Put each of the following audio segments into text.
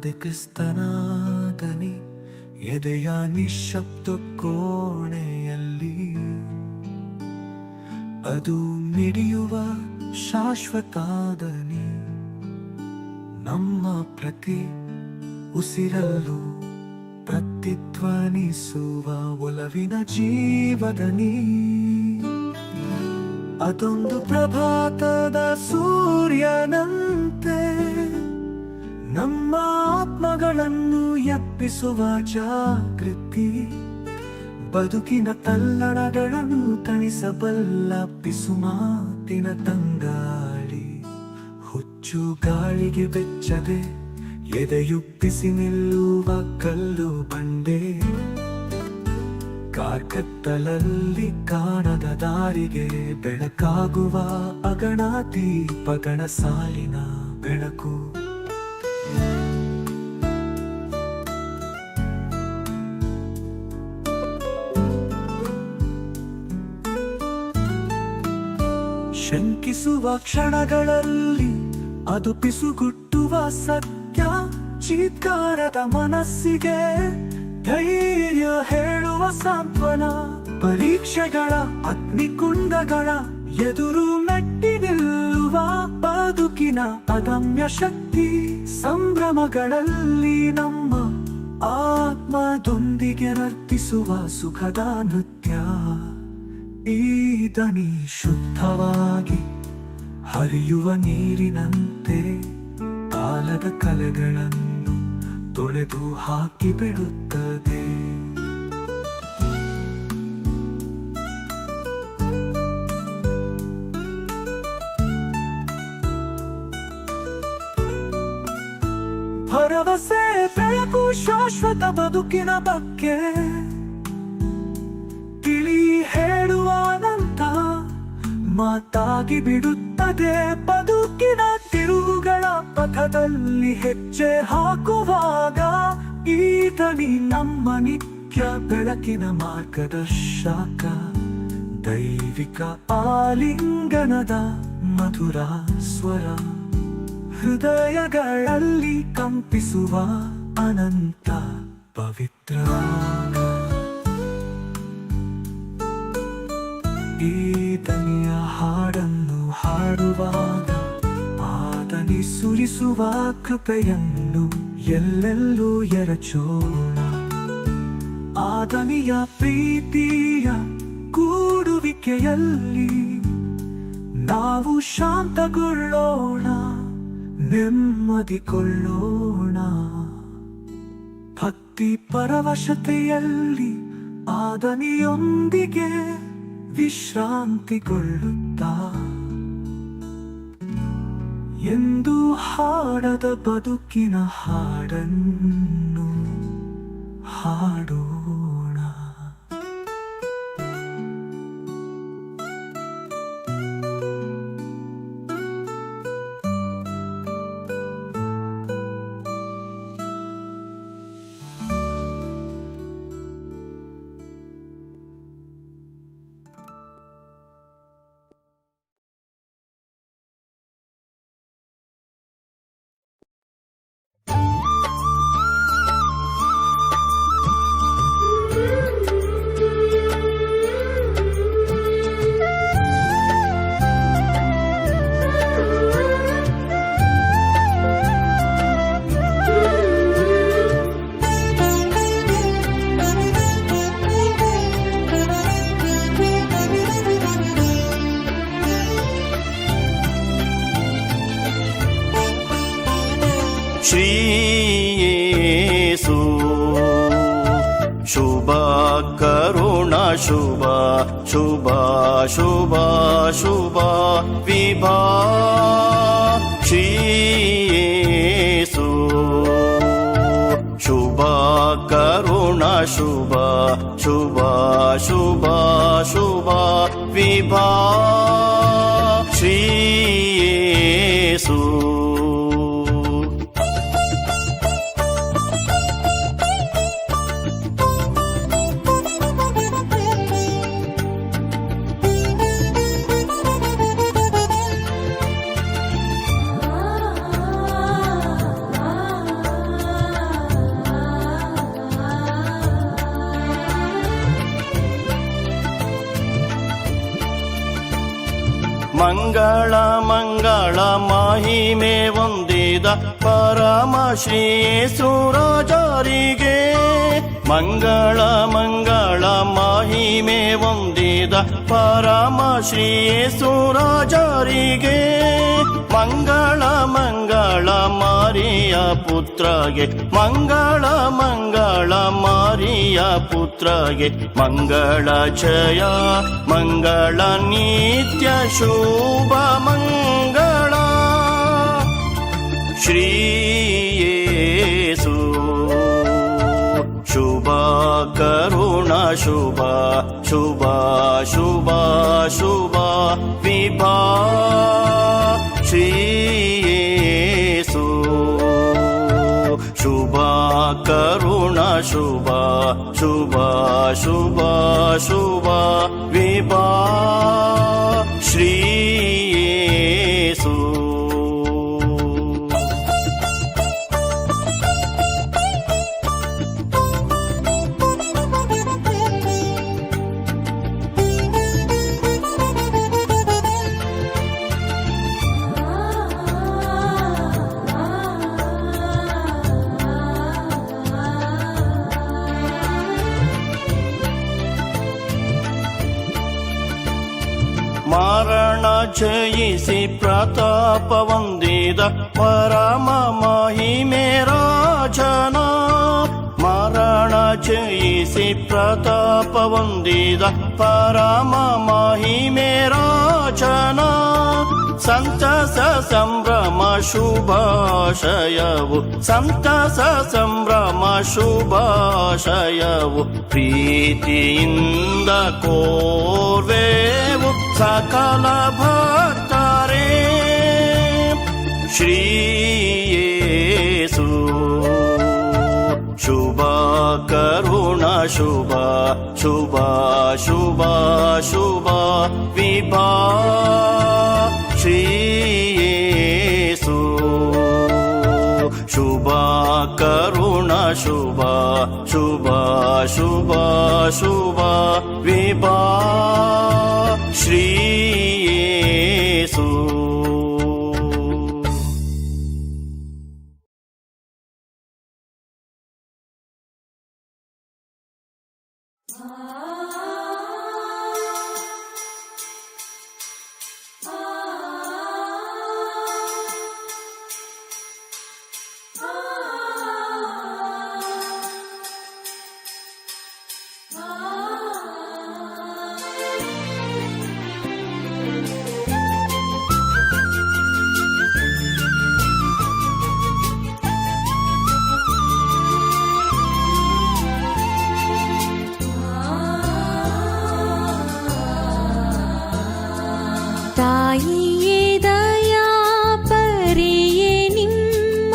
ಅದೇ ಕ್ರಿಸ್ತನಾದನಿ ಎದೆಯ ನಿಶ್ಶಬ್ದ ಕೋಣೆಯಲ್ಲಿ ಅದು ಮಿಡಿಯುವ ಶಾಶ್ವತಾದನಿ ನಮ್ಮ ಪ್ರತಿ ಉಸಿರಲ್ಲೂ ಪ್ರತಿಧ್ವನಿಸುವ ಒಲವಿನ ಜೀವದನಿ ಅದೊಂದು ಪ್ರಭಾತದ ಸೂರ್ಯನಂತೆ ನಮ್ಮ ಆತ್ಮಗಳನ್ನು ಎಪ್ಪಿಸುವ ಜಾಗೃತಿ ಬದುಕಿನ ತಲ್ಲಣಗಳನ್ನು ತಣಿಸಬಲ್ಲ ಪಿಸುಮಾತಿನ ತಂಗಾಳಿ ಹುಚ್ಚು ಗಾಳಿಗೆ ಬೆಚ್ಚದೆ ಎದೆಯುಪ್ಪಿಸಿ ನಿಲ್ಲುವ ಕಲ್ಲು ಬಂಡೆ ಕಾರ್ಕತ್ತಲಲ್ಲಿ ಕಾಣದ ದಾರಿಗೆ ಬೆಳಕಾಗುವ ಅಗಣ ದೀಪಗಳ ಸಾಲಿನ ಬೆಳಕು ಶಂಕಿಸುವ ಕ್ಷಣಗಳಲ್ಲಿ ಅದು ಪಿಸುಗುಟ್ಟುವ ಸತ್ಯ ಚೀತ್ಕಾರದ ಮನಸ್ಸಿಗೆ ಧೈರ್ಯ ಹೇಳುವ ಸಾಂತ್ವನ ಪರೀಕ್ಷೆಗಳ ಅಗ್ನಿಕುಂಡಗಳ ಎದುರು ಮೆಟ್ಟಿ ನಿಲ್ಲುವ ಬದುಕಿನ ಅದಮ್ಯ ಶಕ್ತಿ ಸಂಭ್ರಮಗಳಲ್ಲಿ ನಮ್ಮ ಆತ್ಮದೊಂದಿಗೆ ನರ್ತಿಸುವ ಸುಖದ ನೃತ್ಯ ಈ ದನಿ ಶುದ್ಧವಾಗಿ ಹರಿಯುವ ನೀರಿನಂತೆ ಕಾಲದ ಕಲೆಗಳನ್ನು ತೊಳೆದು ಹಾಕಿ ಬಿಡುತ್ತದೆ ಭರವಸೆ ಬೆಳಕು ಶಾಶ್ವತ ಬದುಕಿನ ಬಗ್ಗೆ ತಿಳಿ ಹೇಳುವ ಅನಂತ ಮಾತಾಗಿ ಬಿಡುತ್ತದೆ ಬದುಕಿನ ತಿರುವುಗಳ ಪಥದಲ್ಲಿ ಹೆಜ್ಜೆ ಹಾಕುವಾಗ ಈ ದನಿ ನಮ್ಮ ನಿತ್ಯ ಬೆಳಕಿನ ಮಾರ್ಗದರ್ಶಕ ದೈವಿಕ ಆಲಿಂಗನದ ಮಧುರ ಸ್ವರ ಹೃದಯಗಳಲ್ಲಿ ಕಂಪಿಸುವ ಅನಂತ ಪವಿತ್ರ ಈ ದನಿಯ ಹಾಡನ್ನು ಹಾಡುವಾಗ ಆದನಿ ಸುರಿಸುವ ಕೃಪೆಯನ್ನು ಎಲ್ಲೆಲ್ಲೂ ಎರಚೋಣ ಆದನಿಯ ಪ್ರೀತಿಯ ಕೂಡುವಿಕೆಯಲ್ಲಿ ನಾವು ಶಾಂತಗೊಳ್ಳೋಣ ನೆಮ್ಮದಿಕೊಳ್ಳೋಣ ಭಕ್ತಿ ಪರವಶತೆಯಲ್ಲಿ ಆದನಿಯೊಂದಿಗೆ ವಿಶ್ರಾಂತಿಗೊಳ್ಳುತ್ತಾ ಎಂದು ಹಾಡದ ಬದುಕಿನ ಹಾಡನ್ನು ಹಾಡೋಣ. श्री येसु शुभा करुणा शुभा शुभा शुभा शुभा विभा श्री येसु शुभा करुणा शुभा शुभा शुभा शुभा विभा श्री येसु ಮಂಗಳ ಮಂಗಳ ಮಹಿಮೆ ಹೊಂದಿದ ಪರಮ ಶ್ರೀ ಯೇಸುರಾಜರಿಗೆ ಮಂಗಳ ಮಂಗಳ ಮಹಿಮೆ ಹೊಂದಿದ ಪರಮ ಶ್ರೀ ಯೇಸುರಾಜರಿಗೆ ಮಂಗಳ ಮಂಗಳ ಮಾರಿಯ ಪುತ್ರಗೆ ಮಂಗಳ ಮಂಗಳ ಮಾರಿಯ ಪುತ್ರಗೆ ಮಂಗಳ ಜಯ ಮಂಗಳ ನಿತ್ಯ ಶುಭ ಮಂಗಳ ಶ್ರೀ ಯೇಸು ಶುಭ ಕರುಣ ಶುಭ ಶುಭ ಶುಭ ಶುಭ ವಿಭಾ ಶ್ರೀ ಯೇಸು ಶುಭ ಕರುಣ ಶುಭ ಶುಭ ಶುಭ ಶುಭ ವಿಭಾ ಶ್ರೀ ಯೇಸು ಮರಣ ಜಯಿಸಿ ಪ್ರತಾಪ ಹೊಂದಿದ ಪರಮ ಮಹಿಮೆ ರಾಜನ ಮರಣ ಜಯಿಸಿ ಪ್ರತಾಪ ಹೊಂದಿದ ಪರಮ ಮಹಿಮೆ ರಾಜನ ಸಂತಸ ಸಂಭ್ರಮ ಶುಭಾಶಯವು ಸಂತಸ ಸಂಭ್ರಮ ಶುಭಾಶಯವು ಪ್ರೀತಿಯಿಂದ ಕೋರ್ವೆವು ಸಕಲ ಭಕ್ತರೇ ಶ್ರೀ ಯೇಸು ಶುಭ ಕರುಣ ಶುಭ ಶುಭ ಶುಭ ಶುಭ ವಿಭಾ ಶ್ರೀ ಯೇಸು ಶುಭ ಕರುಣ ಶುಭ ಶುಭ ಶುಭ ಶುಭ ವಿಭಾ ಶ್ರೀ ಯೇಸು ತಾಯಿಯೇ ದಯಾ ಪರಿಯೇ ನಿಮ್ಮ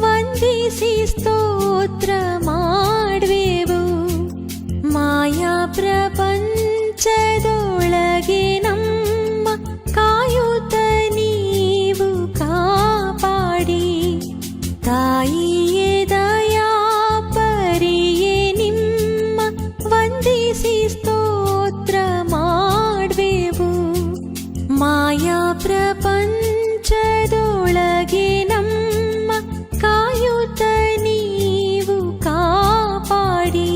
ವಂದಿಸಿ ಸ್ತೋತ್ರ ಮಾಡುವೆವು ಮಾಯಾ ಪ್ರಪಂಚದೊಳಗೆ ನಮ್ಮ ಕಾಯುತ್ತ ನೀವು ಕಾಪಾಡಿ ತಾಯಿಯೇ ದಯಾ ಪರಿಯೇ ನಿಮ್ಮ ವಂದಿಸಿ ಸ್ತೋತ್ರ ಮಾಡುವೆವು ಮಾಯಾ ಪ್ರಪಂಚದೊಳಗೆ ನಮ್ಮ ಕಾಯುತ್ತ ನೀವು ಕಾಪಾಡಿ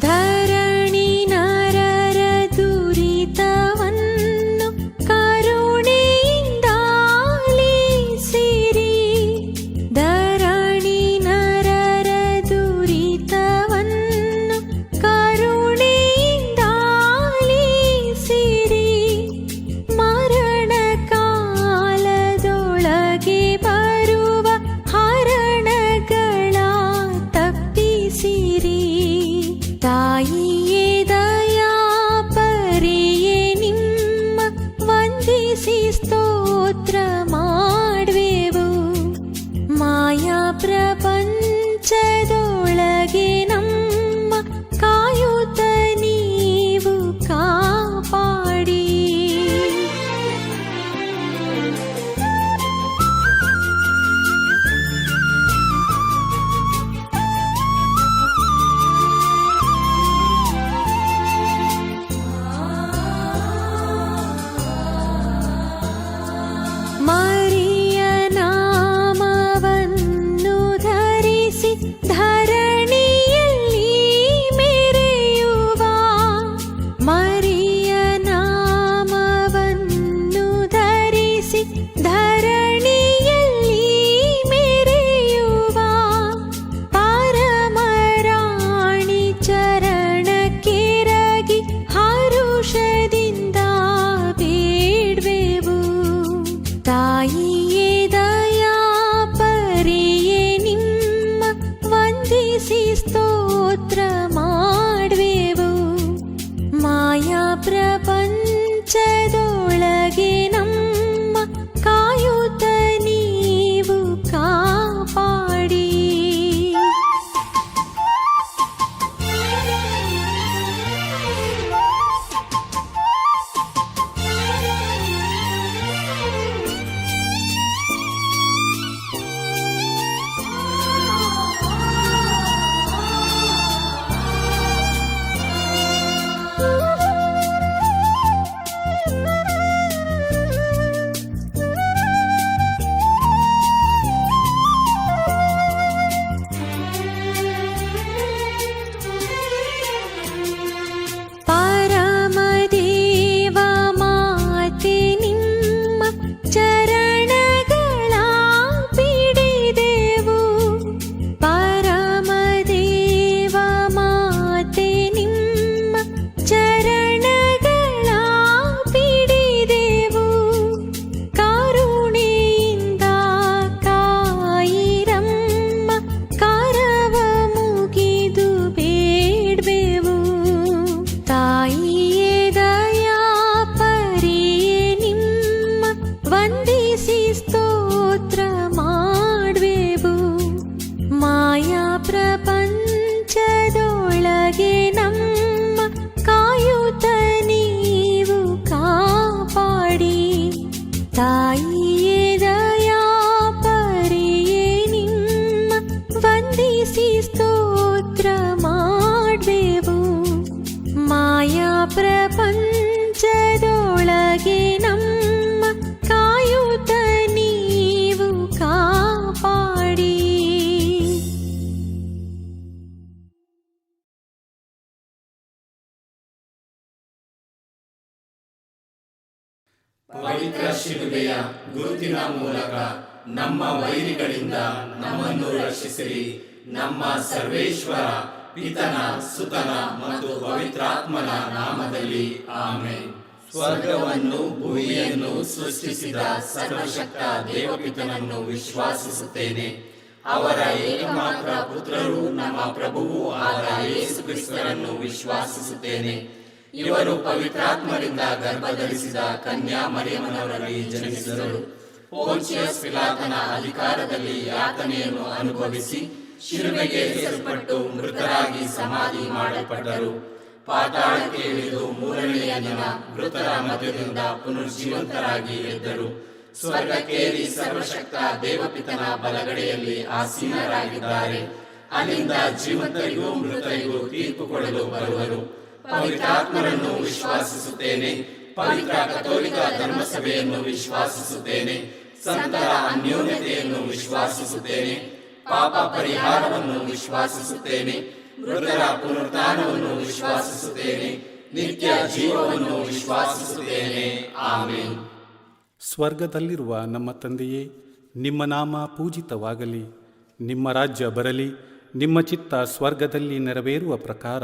ಧರಣಿ ನರರ ದುರಿತವನ್ನು ಕರುಣೆಯಿಂದ ಆಲಿಸಿರಿ ಧರಣಿ ನರರ ದುರಿತವನ್ನು ಕರುಣೆಯಿಂದ ಆಲಿಸಿರಿ ಮರಣ ಕಾಲದೊಳಗೆ ಬರುವ ಹರಣಗಳ ತಪ್ಪಿಸಿರಿ ತಾಯಿ ವಂದಿಸಿ ಸ್ತೋತ್ರ ಮಾಡುವೆವು. ಮಾಯಾ ಪ್ರಪಂಚದೊಳಗೆ ನಮ್ಮ ಕಾಯುತ್ತ ನೀವು ಕಾಪಾಡಿ. ಪರಮದೇವ ಮಾತೆ ನಿಮ್ಮ ಚರಣಗಳ ಪಿಡಿದೆವು. ಪರಮದೇವ ಮಾತೆ ನಿಮ್ಮ ಚರಣಗಳ ಪಿಡಿದೆವು. ಕರುಣೆಯಿಂದ ಕಾಯಿರಮ್ಮ ಕರವ ಮುಗಿದು ಬೇಡ್ಬೆವು. ತಾಯಿಯೇ ದಯಾ ಪರಿಯೇ ನಿಮ್ಮ ವಂದಿಸಿ ಸ್ತೋತ್ರ ಮಾಡುವೆವು. ಮಾಯಾ ಪ್ರಪಂಚದೊಳಗೆ ನಮ್ಮ ಕಾಯುತ್ತ ನೀವು ಕಾಪಾಡಿ. ತಾಯಿಯೇ ದಯಾ ಪರಿಯೇ ನಿಮ್ಮ ವಂದಿಸಿ ಸ್ತೋತ್ರ ಮಾಡುವೆವು. ಮಾಯಾ ಪ್ರಪಂಚದೊಳಗೆ ನಮ್ಮ ಕಾಯುತ್ತ ನೀವು ಕಾಪಾಡಿ. ಪವಿತ್ರ ಶಿಲುಬೆಯ ಗುರುತಿನ ಮೂಲಕ ನಮ್ಮ ವೈರಿಗಳಿಂದ ನಮ್ಮನ್ನು ರಕ್ಷಿಸಿರಿ. ನಮ್ಮ ಸರ್ವೇಶ್ವರ ಪಿತನ ಸುತನ ಮತ್ತು ಪವಿತ್ರಾತ್ಮನ ನಾಮದಲ್ಲಿ ಆಮೆನ್. ಸ್ವರ್ಗವನ್ನು ಭೂಮಿಯನ್ನು ಸೃಷ್ಟಿಸಿದ ಸರ್ವಶಕ್ತ ದೇವಪಿತನನ್ನು ವಿಶ್ವಾಸಿಸುತ್ತೇನೆ. ಅವರ ಏಕಮಾತ್ರ ಪುತ್ರರು ನಮ್ಮ ಪ್ರಭುವೂ ಆದ ಯೇಸು ಕ್ರಿಸ್ತರನ್ನು ವಿಶ್ವಾಸಿಸುತ್ತೇನೆ. ಇವರು ಪವಿತ್ರಾತ್ಮರಿಂದ ಗರ್ಭಧರಿಸಿದ ಕನ್ಯಾ ಮರಿಯಮ್ಮನವರಲ್ಲಿ ಜನಿಸಿದರು. ಪೋಂಚಿಯಸ್ ಪಿಲಾತನ ಅಧಿಕಾರದಲ್ಲಿ ಯಾತನೆಯನ್ನು ಅನುಭವಿಸಿ ಶಿಲುಬೆಗೆ ಏರಿಸಲ್ಪಟ್ಟು ಮೃತರಾಗಿ ಸಮಾಧಿ ಮಾಡಲ್ಪಟ್ಟರು. ಪಾತಾಳಕ್ಕೆ ಇಳಿದು ಮೂರನೆಯ ದಿನ ಮೃತರ ಮಧ್ಯದಿಂದ ಪುನರ್ಜೀವಂತರಾಗಿ ಎದ್ದರು. ಸ್ವರ್ಗಕ್ಕೇರಿ ಸರ್ವಶಕ್ತ ದೇವಪಿತನ ಬಲಗಡೆಯಲ್ಲಿ ಆಸೀನರಾಗಿದ್ದಾರೆ. ಅಲ್ಲಿಂದ ಜೀವಂತರಿಗೂ ಮೃತರಿಗೂ ತೀರ್ಪು ಕೊಡಲು ಬರುವರು. ಪವಿತ್ರಾತ್ಮರನ್ನು ವಿಶ್ವಾಸಿಸುತ್ತೇನೆ. ಪವಿತ್ರ ಕಥೋಲಿಕ ಧರ್ಮಸಭೆಯನ್ನು ವಿಶ್ವಾಸಿಸುತ್ತೇನೆ. ಸಂತರ ಅನ್ಯೋನ್ಯತೆಯನ್ನು ವಿಶ್ವಾಸಿಸುತ್ತೇನೆ. ಪಾಪ ಪರಿಹಾರವನ್ನು ವಿಶ್ವಾಸಿಸುತ್ತೇನೆ. ಮೃತರ ಪುನರುತ್ಥಾನವನ್ನು ವಿಶ್ವಾಸಿಸುತ್ತೇನೆ. ನಿತ್ಯ ಜೀವವನ್ನು ವಿಶ್ವಾಸಿಸುತ್ತೇನೆ. ಆಮೆನ್. ಸ್ವರ್ಗದಲ್ಲಿರುವ ನಮ್ಮ ತಂದೆಯೇ, ನಿಮ್ಮ ನಾಮ ಪೂಜಿತವಾಗಲಿ. ನಿಮ್ಮ ರಾಜ್ಯ ಬರಲಿ. ನಿಮ್ಮ ಚಿತ್ತ ಸ್ವರ್ಗದಲ್ಲಿ ನೆರವೇರುವ ಪ್ರಕಾರ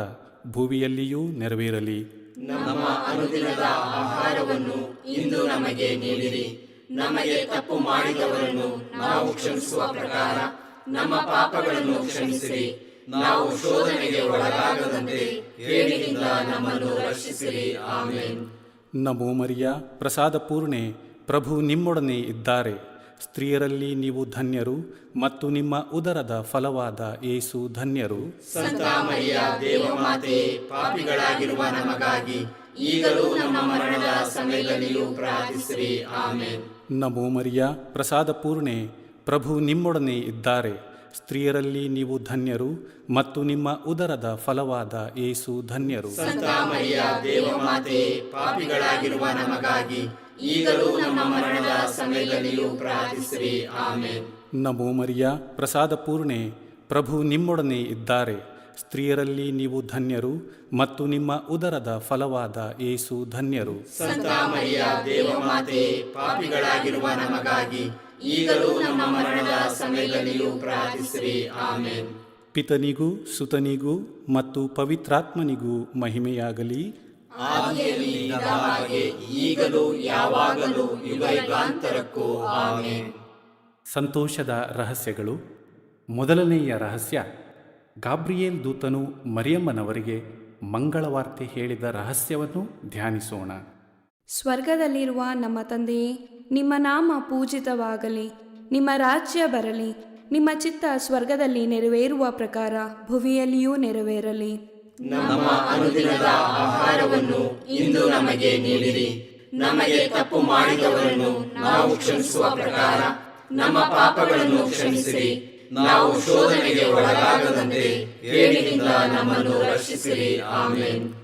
ಭೂಮಿಯಲ್ಲಿಯೂ ನೆರವೇರಲಿ. ನಮ್ಮ ಅನುದಿನದ ಆಹಾರವನ್ನು ಇಂದು ನಮಗೆ ನೀಡಿರಿ. ನಮಗೆ ತಪ್ಪು ಮಾಡಿದವರನ್ನು ನಾವು ಕ್ಷಮಿಸುವ ಪ್ರಕಾರ ನಮ್ಮ ಪಾಪಗಳನ್ನು ಕ್ಷಮಿಸಿರಿ. ನಾವು ಶೋಧನೆಗೆ ಒಳಗಾಗದಂತೆ ಕೇಡಿನಿಂದ ನಮ್ಮನ್ನು ರಕ್ಷಿಸಿರಿ. ಆಮೆನ್. ನಮೋ ಮರಿಯ, ಪ್ರಸಾದ ಪೂರ್ಣೆ, ಪ್ರಭು ನಿಮ್ಮೊಡನೆ ಇದ್ದಾರೆ. ಸ್ತ್ರೀಯರಲ್ಲಿ ನೀವು ಧನ್ಯರು ಮತ್ತು ನಿಮ್ಮ ಉದರದ ಫಲವಾದ ಯೇಸು ಧನ್ಯರು. ಸಂತ ಮರಿಯ ದೇವಮಾತೆಯೇ, ಪಾಪಿಗಳಾಗಿರುವ ನಮಗಾಗಿ ಈಗಲೂ ನಮ್ಮ ಮರಣದ ಸಮಯದಲ್ಲಿಯೂ ಪ್ರಾರ್ಥಿಸಿರಿ. ಆಮೆನ್. ನಮೋ ಮರಿಯ, ಪ್ರಸಾದ ಪೂರ್ಣೆ, ಪ್ರಭು ನಿಮ್ಮೊಡನೆ ಇದ್ದಾರೆ. ಸ್ತ್ರೀಯರಲ್ಲಿ ನೀವು ಧನ್ಯರು ಮತ್ತು ನಿಮ್ಮ ಉದರದ ಫಲವಾದ ಯೇಸು ಧನ್ಯರು. ಸಂತ ಮರಿಯ ದೇವಮಾತೆಯೇ, ಪಾಪಿಗಳಾಗಿರುವ ನಮಗಾಗಿ ಈಗಲೂ ನಮ್ಮ ಮರಣದ ಸಮಯದಲ್ಲಿಯೂ ಪ್ರಾರ್ಥಿಸಿರಿ. ಆಮೆನ್. ನಮೋ ಮರಿಯ, ಪ್ರಸಾದ ಪೂರ್ಣೆ, ಪ್ರಭು ನಿಮ್ಮೊಡನೆ ಇದ್ದಾರೆ. ಸ್ತ್ರೀಯರಲ್ಲಿ ನೀವು ಧನ್ಯರು ಮತ್ತು ನಿಮ್ಮ ಉದರದ ಫಲವಾದ ಯೇಸು ಧನ್ಯರು. ಸಂತ ಮರಿಯ ದೇವಮಾತೆಯೇ, ಪಾಪಿಗಳಾಗಿರುವ ನಮಗಾಗಿ ಈಗಲೂ ನಮ್ಮ ಮರಣದ ಸಮಯದಲ್ಲಿಯೂ ಪ್ರಾರ್ಥಿಸಿರಿ. ಆಮೆನ್. ಪಿತನಿಗೂ ಸುತನಿಗೂ ಮತ್ತು ಪವಿತ್ರಾತ್ಮನಿಗೂ ಮಹಿಮೆಯಾಗಲಿ. ಆದಿಯಲ್ಲಿ ಇದ್ದ ಹಾಗೆ ಈಗಲೂ ಯಾವಾಗಲೂ ಯುಗಾಂತರಕ್ಕೂ. ಆಮೆನ್. ಸಂತೋಷದ ರಹಸ್ಯಗಳು. ಮೊದಲನೆಯ ರಹಸ್ಯ, ಗಾಬ್ರಿಯೇಲ್ ದೂತನು ಮರಿಯಮ್ಮನವರಿಗೆ ಮಂಗಳವಾರ್ತೆ ಹೇಳಿದ ರಹಸ್ಯವನ್ನು ಧ್ಯಾನಿಸೋಣ. ಸ್ವರ್ಗದಲ್ಲಿರುವ ನಮ್ಮ ತಂದೆಯೇ, ನಿಮ್ಮ ನಾಮ ಪೂಜಿತವಾಗಲಿ, ನಿಮ್ಮ ರಾಜ್ಯ ಬರಲಿ, ನಿಮ್ಮ ಚಿತ್ತ ಸ್ವರ್ಗದಲ್ಲಿ ನೆರವೇರುವ ಪ್ರಕಾರ ಭುವಿಯಲ್ಲಿಯೂ ನೆರವೇರಲಿ. ನಮ್ಮ ಅನುದಿನದ ಆಹಾರವನ್ನು ಇಂದು ನಮಗೆ ನೀಡಿರಿ. ನಮಗೆ ತಪ್ಪು ಮಾಡಿದವರನ್ನು ನಾವು ಕ್ಷಮಿಸುವ ಪ್ರಕಾರ ನಮ್ಮ ಪಾಪಗಳನ್ನು ಕ್ಷಮಿಸಿರಿ. ನಾವು ಶೋಧನೆಗೆ ಒಳಗಾಗದಂತೆ ಕೇಡಿನಿಂದ ನಮ್ಮನ್ನು ರಕ್ಷಿಸಿರಿ. ಆಮೆನ್.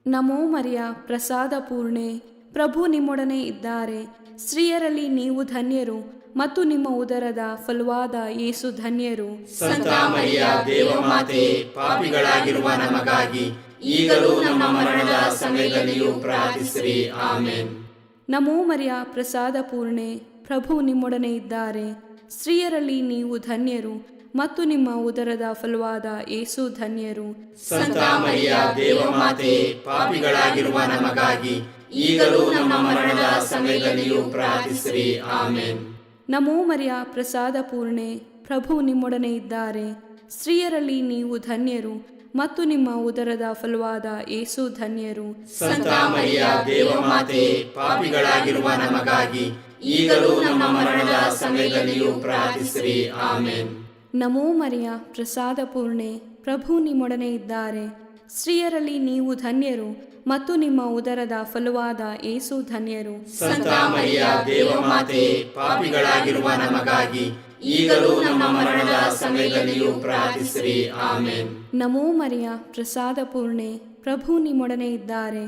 ನಮೋ ಮರಿಯ, ಪ್ರಸಾದ ಪೂರ್ಣೆ, ಪ್ರಭು ನಿಮ್ಮೊಡನೆ ಇದ್ದಾರೆ. ಸ್ತ್ರೀಯರಲ್ಲಿ ನೀವು ಧನ್ಯರು ಮತ್ತು ನಿಮ್ಮ ಉದರದ ಫಲವಾದ ಯೇಸು ಧನ್ಯರು. ಸಂತ ಮರಿಯ ದೇವಮಾತೆ, ಪಾಪಿಗಳಾಗಿರುವ ನಮಗಾಗಿ ಈಗಲೂ ನಮ್ಮ ಮರಣದ ಸಮಯದಲ್ಲಿಯೂ ಪ್ರಾರ್ಥಿಸಿರಿ. ಆಮೆನ್. ನಮೋ ಮರಿಯ, ಪ್ರಸಾದ ಪೂರ್ಣೆ, ಪ್ರಭು ನಿಮ್ಮೊಡನೆ ಇದ್ದಾರೆ. ಸ್ತ್ರೀಯರಲ್ಲಿ ನೀವು ಧನ್ಯರು ಮತ್ತು ನಿಮ್ಮ ಉದರದ ಫಲವಾದ ಯೇಸು ಧನ್ಯರು. ಸಂತ ಮರಿಯ ದೇವಮಾತೆ, ಪಾಪಿಗಳಾಗಿರುವ ನಮಗಾಗಿ ಈಗಲೂ ನಮ್ಮ ಮರಣದ ಸಮಯದಲ್ಲಿಯೂ ಪ್ರಾರ್ಥಿಸಿರಿ. ಆಮೆನ್. ನಮೋ ಮರಿಯ, ಪ್ರಸಾದ ಪೂರ್ಣೆ, ಪ್ರಭು ನಿಮ್ಮೊಡನೆ ಇದ್ದಾರೆ. ಸ್ತ್ರೀಯರಲ್ಲಿ ನೀವು ಧನ್ಯರು ಮತ್ತು ನಿಮ್ಮ ಉದರದ ಫಲವಾದ ಯೇಸು ಧನ್ಯರು. ಸಂತ ಮರಿಯ ದೇವಮಾತೆ, ಪಾಪಿಗಳಾಗಿರುವ ನಮಗಾಗಿ ಈಗಲೂ ನಮ್ಮ ಮರಣದ ಸಮಯದಲ್ಲಿಯೂ ಪ್ರಾರ್ಥಿಸಿರಿ. ಆಮೆನ್. ನಮೋ ಮರಿಯ, ಪ್ರಸಾದ ಪೂರ್ಣೆ, ಪ್ರಭು ನಿಮ್ಮೊಡನೆ ಇದ್ದಾರೆ. ಸ್ತ್ರೀಯರಲ್ಲಿ ನೀವು ಧನ್ಯರು ಮತ್ತು ನಿಮ್ಮ ಉದರದ ಫಲವಾದ ಯೇಸು ಧನ್ಯರು. ಸಂತ ಮರಿಯ ದೇವಮಾತೆ, ಪಾಪಿಗಳಾಗಿರುವ ನಮಗಾಗಿ ಈಗಲೂ ನಮ್ಮ ಮರಣದ ಸಮಯದಲ್ಲಿಯೂ ಪ್ರಾರ್ಥಿಸಿರಿ. ಆಮೆನ್. ನಮೋ ಮರಿಯ, ಪ್ರಸಾದ ಪೂರ್ಣೆ, ಪ್ರಭು ನಿಮ್ಮೊಡನೆ ಇದ್ದಾರೆ.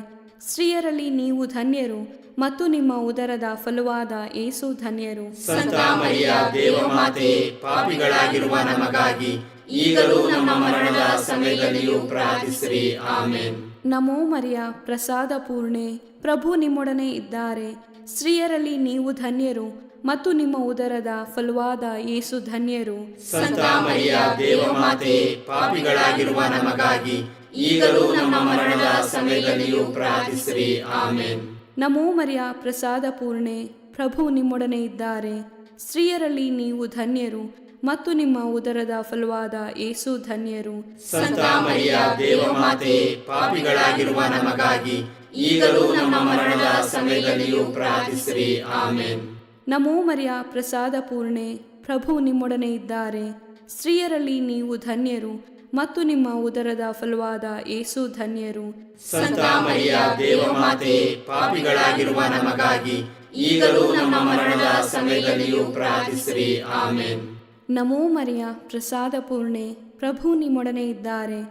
ಸ್ತ್ರೀಯರಲ್ಲಿ ನೀವು ಧನ್ಯರು ಮತ್ತು ನಿಮ್ಮ ಉದರದ ಫಲವಾದ ಯೇಸು ಧನ್ಯರು. ಸಂತ ಮರಿಯ ದೇವಮಾತೆ, ಪಾಪಿಗಳಾಗಿರುವ ನಮಗಾಗಿ ಈಗಲೂ ನಮ್ಮ ಮರಣದ ಸಮಯದಲ್ಲಿಯೂ ಪ್ರಾರ್ಥಿಸಿರಿ. ಆಮೆನ್. ನಮೋ ಮರಿಯ, ಪ್ರಸಾದ ಪೂರ್ಣೆ, ಪ್ರಭು ನಿಮ್ಮೊಡನೆ ಇದ್ದಾರೆ. ಸ್ತ್ರೀಯರಲ್ಲಿ ನೀವು ಧನ್ಯರು ಮತ್ತು ನಿಮ್ಮ ಉದರದ ಫಲವಾದ ಯೇಸು ಧನ್ಯರು. ಸಂತ ಮರಿಯ ದೇವಮಾತೆ, ಪಾಪಿಗಳಾಗಿರುವ ನಮಗಾಗಿ ಈಗಲೂ ನಮ್ಮ ಮರಣದ ಸಮಯದಲ್ಲಿಯೂ ಪ್ರಾರ್ಥಿಸಿರಿ. ಆಮೆನ್. ನಮೋ ಮರಿಯ, ಪ್ರಸಾದ ಪೂರ್ಣೆ, ಪ್ರಭು ನಿಮ್ಮೊಡನೆ ಇದ್ದಾರೆ. ಸ್ತ್ರೀಯರಲ್ಲಿ ನೀವು ಧನ್ಯರು ಮತ್ತು ನಿಮ್ಮ ಉದರದ ಫಲವಾದ ಯೇಸು ಧನ್ಯರು. ಸಂತ ಮರಿಯ ದೇವಮಾತೆ, ಪಾಪಿಗಳಾಗಿರುವ ನಮಗಾಗಿ ಈಗಲೂ ನಮ್ಮ ಮರಣದ ಸಮಯದಲ್ಲಿಯೂ ಪ್ರಾರ್ಥಿಸಿರಿ. ಆಮೆನ್. ನಮೋ ಮರಿಯ, ಪ್ರಸಾದ ಪೂರ್ಣೆ, ಪ್ರಭು ನಿಮ್ಮೊಡನೆ ಇದ್ದಾರೆ. ಸ್ತ್ರೀಯರಲ್ಲಿ ನೀವು ಧನ್ಯರು ಮತ್ತು ನಿಮ್ಮ ಉದರದ ಫಲವಾದ ಯೇಸು ಧನ್ಯರು. ಸಂತ ಮರಿಯ ದೇವಮಾತೆ, ಪಾಪಿಗಳಾಗಿರುವ ನಮಗಾಗಿ ಈಗಲೂ ನಮ್ಮ ಮರಣದ ಸಮಯದಲ್ಲಿಯೂ ಪ್ರಾರ್ಥಿಸಿರಿ. ಆಮೆನ್. ನಮೋ ಮರಿಯ, ಪ್ರಸಾದ ಪೂರ್ಣೆ, ಪ್ರಭು ನಿಮ್ಮೊಡನೆ ಇದ್ದಾರೆ.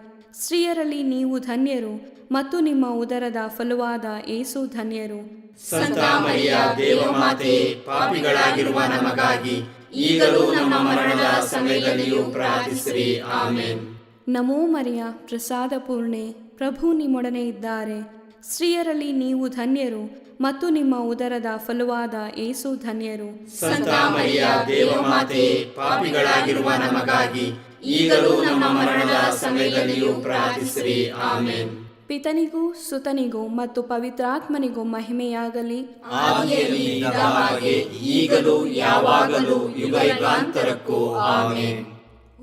ಸ್ತ್ರೀಯರಲ್ಲಿ ನೀವು ಧನ್ಯರು ಮತ್ತು ನಿಮ್ಮ ಉದರದ ಫಲವಾದ ಯೇಸು ಧನ್ಯರು. ಸಂತ ಮರಿಯ ದೇವಮಾತೆ, ಪಾಪಿಗಳಾಗಿರುವ ನಮಗಾಗಿ ಈಗಲೂ ನಮ್ಮ ಮರಣದ ಸಮಯದಲ್ಲಿಯೂ ಪ್ರಾರ್ಥಿಸಿರಿ. ಆಮೆನ್. ನಮೋ ಮರಿಯ, ಪ್ರಸಾದ ಪೂರ್ಣೆ, ಪ್ರಭು ನಿಮ್ಮೊಡನೆ ಇದ್ದಾರೆ. ಸ್ತ್ರೀಯರಲ್ಲಿ ನೀವು ಧನ್ಯರು ಮತ್ತು ನಿಮ್ಮ ಉದರದ ಫಲವಾದ ಯೇಸು ಧನ್ಯರು. ಸಂತ ಮರಿಯ ದೇವಮಾತೆ, ಪಾಪಿಗಳಾಗಿರುವ ನಮಗಾಗಿ ಈಗಲೂ ನಮ್ಮ ಮರಣದ ಸಮಯದಲ್ಲಿಯೂ ಪ್ರಾರ್ಥಿಸಿರಿ. ಆಮೆನ್. ಪಿತನಿಗೂ ಸುತನಿಗೂ ಮತ್ತು ಪವಿತ್ರಾತ್ಮನಿಗೂ ಮಹಿಮೆಯಾಗಲಿ. ಆದಿಯಲ್ಲಿ ಇದ್ದ ಹಾಗೆ ಈಗಲೂ ಯಾವಾಗಲೂ ಯುಗಯುಗಾಂತರಕ್ಕೂ. ಆಮೆನ್.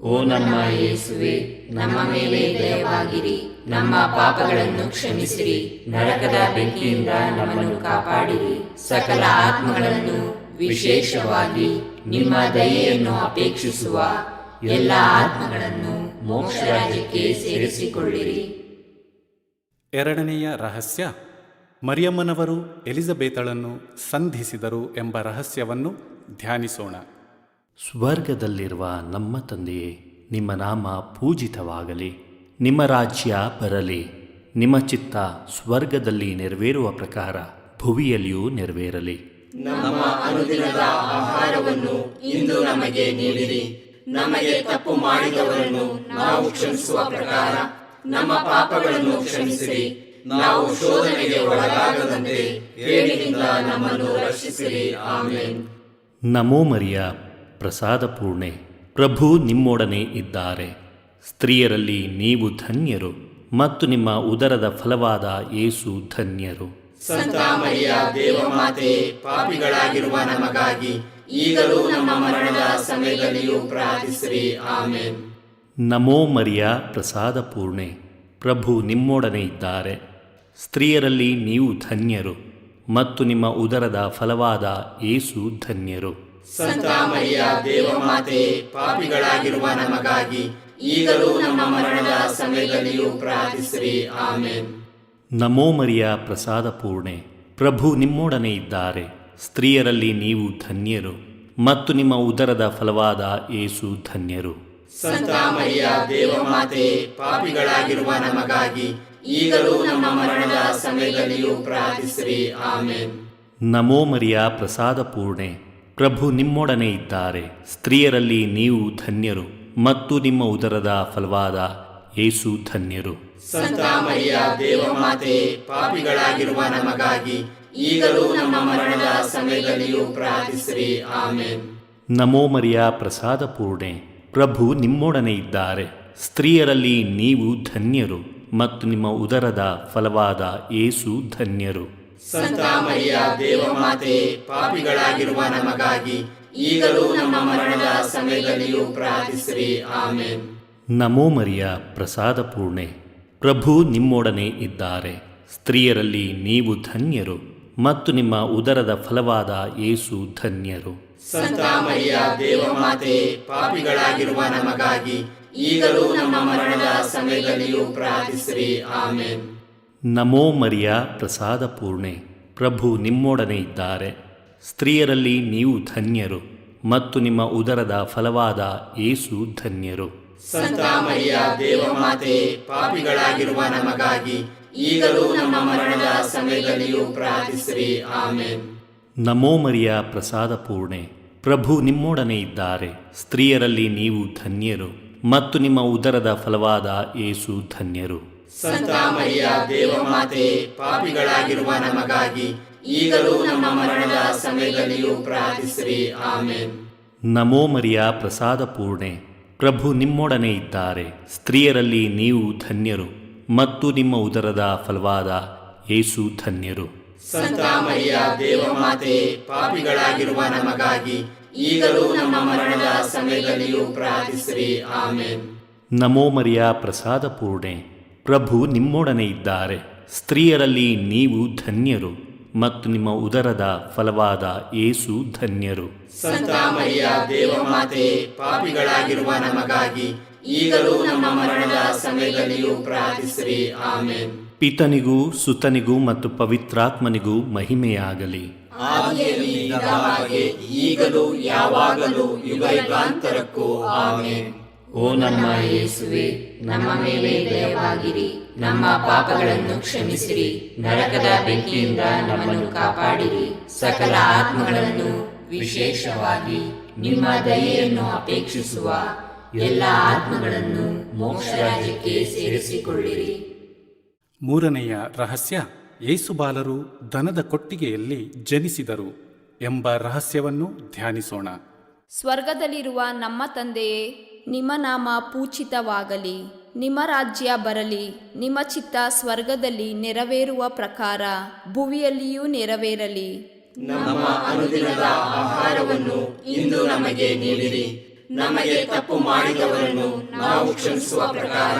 ಓ ನಮ್ಮ ಯೇಸುವೆ, ನಮ್ಮ ಮೇಲೆ ದಯವಾಗಿರಿ, ನಮ್ಮ ಪಾಪಗಳನ್ನು ಕ್ಷಮಿಸಿರಿ, ನರಕದ ಬೆಂಕಿಯಿಂದ ನಮ್ಮನ್ನು ಕಾಪಾಡಿರಿ, ಸಕಲ ಆತ್ಮಗಳನ್ನು ವಿಶೇಷವಾಗಿ ನಿಮ್ಮ ದಯೆಯನ್ನು ಅಪೇಕ್ಷಿಸುವ ಎಲ್ಲ ಆತ್ಮಗಳನ್ನು ಮೋಕ್ಷ ರಾಜ್ಯಕ್ಕೆ ಸೇರಿಸಿಕೊಳ್ಳಿರಿ. ಎರಡನೆಯ ರಹಸ್ಯ, ಮರಿಯಮ್ಮನವರು ಎಲಿಜಬೇತಳನ್ನು ಸಂಧಿಸಿದರು ಎಂಬ ರಹಸ್ಯವನ್ನು ಧ್ಯಾನಿಸೋಣ. ಸ್ವರ್ಗದಲ್ಲಿರುವ ನಮ್ಮ ತಂದೆಯೇ, ನಿಮ್ಮ ನಾಮ ಪೂಜಿತವಾಗಲಿ, ನಿಮ್ಮ ರಾಜ್ಯ ಬರಲಿ, ನಿಮ್ಮ ಚಿತ್ತ ಸ್ವರ್ಗದಲ್ಲಿ ನೆರವೇರುವ ಪ್ರಕಾರ ಭುವಿಯಲ್ಲಿಯೂ ನೆರವೇರಲಿ. ನಮ್ಮ ಅನುದಿನದ ಆಹಾರವನ್ನು ಇಂದು ನಮಗೆ ನೀಡಿರಿ. ನಮಗೆ ತಪ್ಪು ಮಾಡಿದವರನ್ನು ನಾವು ಕ್ಷಮಿಸುವ ಪ್ರಕಾರ ನಮ್ಮ ಪಾಪಗಳನ್ನು ಕ್ಷಮಿಸಿರಿ. ನಾವು ಶೋಧನೆಗೆ ಒಳಗಾಗದಂತೆ ಕೇಡಿನಿಂದ ನಮ್ಮನ್ನು ರಕ್ಷಿಸಿರಿ. ಆಮೆನ್. ನಮೋ ಮರಿಯ, ಪ್ರಸಾದ ಪೂರ್ಣೆ, ಪ್ರಭು ನಿಮ್ಮೊಡನೆ ಇದ್ದಾರೆ. ಸ್ತ್ರೀಯರಲ್ಲಿ ನೀವು ಧನ್ಯರು ಮತ್ತು ನಿಮ್ಮ ಉದರದ ಫಲವಾದ ಯೇಸು ಧನ್ಯರು. ಸಂತ ಮರಿಯ ದೇವಮಾತೆ, ಪಾಪಿಗಳಾಗಿರುವ ನಮಗಾಗಿ ಈಗಲೂ ನಮ್ಮ ಮರಣದ ಸಮಯದಲ್ಲಿಯೂ ಪ್ರಾರ್ಥಿಸಿರಿ. ಆಮೆನ್. ನಮೋ ಮರಿಯ ಪ್ರಸಾದ ಪೂರ್ಣೆ, ಪ್ರಭು ನಿಮ್ಮೊಡನೆ ಇದ್ದಾರೆ. ಸ್ತ್ರೀಯರಲ್ಲಿ ನೀವು ಧನ್ಯರು ಮತ್ತು ನಿಮ್ಮ ಉದರದ ಫಲವಾದ ಯೇಸು ಧನ್ಯರು. ಸಂತ ಮರಿಯ ದೇವಮಾತೆ, ಪಾಪಿಗಳಾಗಿರುವ ನಮಗಾಗಿ ಈಗಲೂ ನಮ್ಮ ಮರಣದ ಸಮಯದಲ್ಲಿಯೂ ಪ್ರಾರ್ಥಿಸಿರಿ. ಆಮೇನ್. ನಮೋ ಮರಿಯ ಪ್ರಸಾದ ಪೂರ್ಣೆ, ಪ್ರಭು ನಿಮ್ಮೊಡನೆ ಇದ್ದಾರೆ. ಸ್ತ್ರೀಯರಲ್ಲಿ ನೀವು ಧನ್ಯರು ಮತ್ತು ನಿಮ್ಮ ಉದರದ ಫಲವಾದ ಯೇಸು ಧನ್ಯರು. ಸಂತ ಮರಿಯ ದೇವಮಾತೆ, ಪಾಪಿಗಳಾಗಿರುವ ನಮಗಾಗಿ ಈಗಲೂ ನಮ್ಮ ಮರಣದ ಸಮಯದಲ್ಲಿಯೂ ಪ್ರಾರ್ಥಿಸಿರಿ. ಆಮೇನ್. ನಮೋ ಮರಿಯ ಪ್ರಸಾದ ಪೂರ್ಣೆ, ಪ್ರಭು ನಿಮ್ಮೊಡನೆ ಇದ್ದಾರೆ. ಸ್ತ್ರೀಯರಲ್ಲಿ ನೀವು ಧನ್ಯರು ಮತ್ತು ನಿಮ್ಮ ಉದರದ ಫಲವಾದ ಯೇಸು ಧನ್ಯರು. ಸಂತ ಮರಿಯ ದೇವಮಾತೆ, ಪಾಪಿಗಳಾಗಿರುವ ನಮಗಾಗಿ ಈಗಲೂ ನಮ್ಮ ಮರಣದ ಸಮಯದಲ್ಲಿಯೂ ಪ್ರಾರ್ಥಿಸಿರಿ. ಆಮೇನ್. ನಮೋ ಮರಿಯ ಪ್ರಸಾದ ಪೂರ್ಣೆ, ಪ್ರಭು ನಿಮ್ಮೊಡನೆ ಇದ್ದಾರೆ. ಸ್ತ್ರೀಯರಲ್ಲಿ ನೀವು ಧನ್ಯರು ಮತ್ತು ನಿಮ್ಮ ಉದರದ ಫಲವಾದ ಯೇಸು ಧನ್ಯರು. ಸಂತ ಮರಿಯ ದೇವಮಾತೆ, ಪಾಪಿಗಳಾಗಿರುವ ನಮಗಾಗಿ ಈಗಲೂ ನಮ್ಮ ಮರಣದ ಸಮಯದಲ್ಲಿಯೂ ಪ್ರಾರ್ಥಿಸಿರಿ. ಆಮೇನ್. ನಮೋ ಮರಿಯ ಪ್ರಸಾದ ಪೂರ್ಣೆ, ಪ್ರಭು ನಿಮ್ಮೊಡನೆ ಇದ್ದಾರೆ. ಸ್ತ್ರೀಯರಲ್ಲಿ ನೀವು ಧನ್ಯರು ಮತ್ತು ನಿಮ್ಮ ಉದರದ ಫಲವಾದ ಯೇಸು ಧನ್ಯರು. ಸಂತ ಮರಿಯ ದೇವಮಾತೆ, ಪಾಪಿಗಳಾಗಿರುವ ನಮಗಾಗಿ ಈಗಲೂ ನಮ್ಮ ಮರಣದ ಸಮಯದಲ್ಲಿಯೂ ಪ್ರಾರ್ಥಿಸಿರಿ. ಆಮೇನ್. ನಮೋ ಮರಿಯ ಪ್ರಸಾದ ಪೂರ್ಣೆ, ಪ್ರಭು ನಿಮ್ಮೊಡನೆ ಇದ್ದಾರೆ. ಸ್ತ್ರೀಯರಲ್ಲಿ ನೀವು ಧನ್ಯರು ಮತ್ತು ನಿಮ್ಮ ಉದರದ ಫಲವಾದ ಯೇಸು ಧನ್ಯರು. ಸಂತ ಮರಿಯ ದೇವಮಾತೆ, ಪಾಪಿಗಳಾಗಿರುವ ನಮಗಾಗಿ ಈಗಲೂ ನಮ್ಮ ಮರಣದ ಸಮಯದಲ್ಲಿಯೂ ಪ್ರಾರ್ಥಿಸಿರಿ. ಆಮೇನ್. ನಮೋ ಮರಿಯ ಪ್ರಸಾದ ಪೂರ್ಣೆ, ಪ್ರಭು ನಿಮ್ಮೊಡನೆ ಇದ್ದಾರೆ. ಸ್ತ್ರೀಯರಲ್ಲಿ ನೀವು ಧನ್ಯರು ಮತ್ತು ನಿಮ್ಮ ಉದರದ ಫಲವಾದ ಯೇಸು ಧನ್ಯರು. ಸಂತ ಮರಿಯ ದೇವಮಾತೆ, ಪಾಪಿಗಳಾಗಿರುವ ನಮಗಾಗಿ ಈಗಲೂ ನಮ್ಮ ಮರಣದ ಸಮಯದಲ್ಲಿಯೂ ಪ್ರಾರ್ಥಿಸಿರಿ. ಆಮೇನ್. ನಮೋ ಮರಿಯ ಪ್ರಸಾದ ಪೂರ್ಣೆ, ಪ್ರಭು ನಿಮ್ಮೊಡನೆ ಇದ್ದಾರೆ. ಸ್ತ್ರೀಯರಲ್ಲಿ ನೀವು ಧನ್ಯರು ಮತ್ತು ನಿಮ್ಮ ಉದರದ ಫಲವಾದ ಯೇಸು ಧನ್ಯರು. ಸಂತ ಮರಿಯ ದೇವಮಾತೆ, ಪಾಪಿಗಳಾಗಿರುವ ನಮಗಾಗಿ ಈಗಲೂ ನಮ್ಮ ಮರಣದ ಸಮಯದಲ್ಲಿಯೂ ಪ್ರಾರ್ಥಿಸಿರಿ. ಆಮೇನ್. ನಮೋ ಮರಿಯ ಪ್ರಸಾದ ಪೂರ್ಣೆ, ಪ್ರಭು ನಿಮ್ಮೊಡನೆ ಇದ್ದಾರೆ. ಸ್ತ್ರೀಯರಲ್ಲಿ ನೀವು ಧನ್ಯರು ಮತ್ತು ನಿಮ್ಮ ಉದರದ ಫಲವಾದ ಯೇಸು ಧನ್ಯರು. ಸಂತ ಮರಿಯ ದೇವಮಾತೆ, ಪಾಪಿಗಳಾಗಿರುವ ನಮಗಾಗಿ ಈಗಲೂ ನಮ್ಮ ಮರಣದ ಸಮಯದಲ್ಲಿಯೂ ಪ್ರಾರ್ಥಿಸಿರಿ. ಆಮೇನ್. ಪಿತನಿಗೂ ಸುತನಿಗೂ ಮತ್ತು ಪವಿತ್ರಾತ್ಮನಿಗೂ ಮಹಿಮೆಯಾಗಲಿ. ಆದಿಯಲ್ಲಿ ಇದ್ದ ಹಾಗೆ ಈಗಲೂ ಯಾವಾಗಲೂ ಯುಗಯುಗಾಂತರಕ್ಕೂ. ಆಮೇನ್. ಓ ನಮ್ಮ ಯೇಸುವೆ, ನಮ್ಮ ಮೇಲೆ ದಯವಾಗಿರಿ. ನಮ್ಮ ಪಾಪಗಳನ್ನು ಕ್ಷಮಿಸಿರಿ. ನರಕದ ಬೆಂಕಿಯಿಂದ ನಮ್ಮನ್ನು ಕಾಪಾಡಿರಿ. ಸಕಲ ಆತ್ಮಗಳನ್ನು, ವಿಶೇಷವಾಗಿ ನಿಮ್ಮ ದಯೆಯನ್ನು ಅಪೇಕ್ಷಿಸುವ ಎಲ್ಲ ಆತ್ಮಗಳನ್ನು ಮೋಕ್ಷ ರಾಜ್ಯಕ್ಕೆ ಸೇರಿಸಿಕೊಳ್ಳಿರಿ. ಮೂರನೆಯ ರಹಸ್ಯ, ಯೇಸುಬಾಲರು ದನದ ಕೊಟ್ಟಿಗೆಯಲ್ಲಿ ಜನಿಸಿದರು ಎಂಬ ರಹಸ್ಯವನ್ನು ಧ್ಯಾನಿಸೋಣ. ಸ್ವರ್ಗದಲ್ಲಿರುವ ನಮ್ಮ ತಂದೆಯೇ, ನಿಮ್ಮ ನಾಮ ಪೂಜಿತವಾಗಲಿ. ನಿಮ್ಮ ರಾಜ್ಯ ಬರಲಿ. ನಿಮ್ಮ ಚಿತ್ತ ಸ್ವರ್ಗದಲ್ಲಿ ನೆರವೇರುವ ಪ್ರಕಾರ ಭುವಿಯಲ್ಲಿಯೂ ನೆರವೇರಲಿ. ನಮ್ಮ ಅನುದಿನದ ಆಹಾರವನ್ನು ಇಂದು ನಮಗೆ ನೀಡಿರಿ. ನಮಗೆ ತಪ್ಪು ಮಾಡಿದವರನ್ನು ನಾವು ಕ್ಷಮಿಸುವ ಪ್ರಕಾರ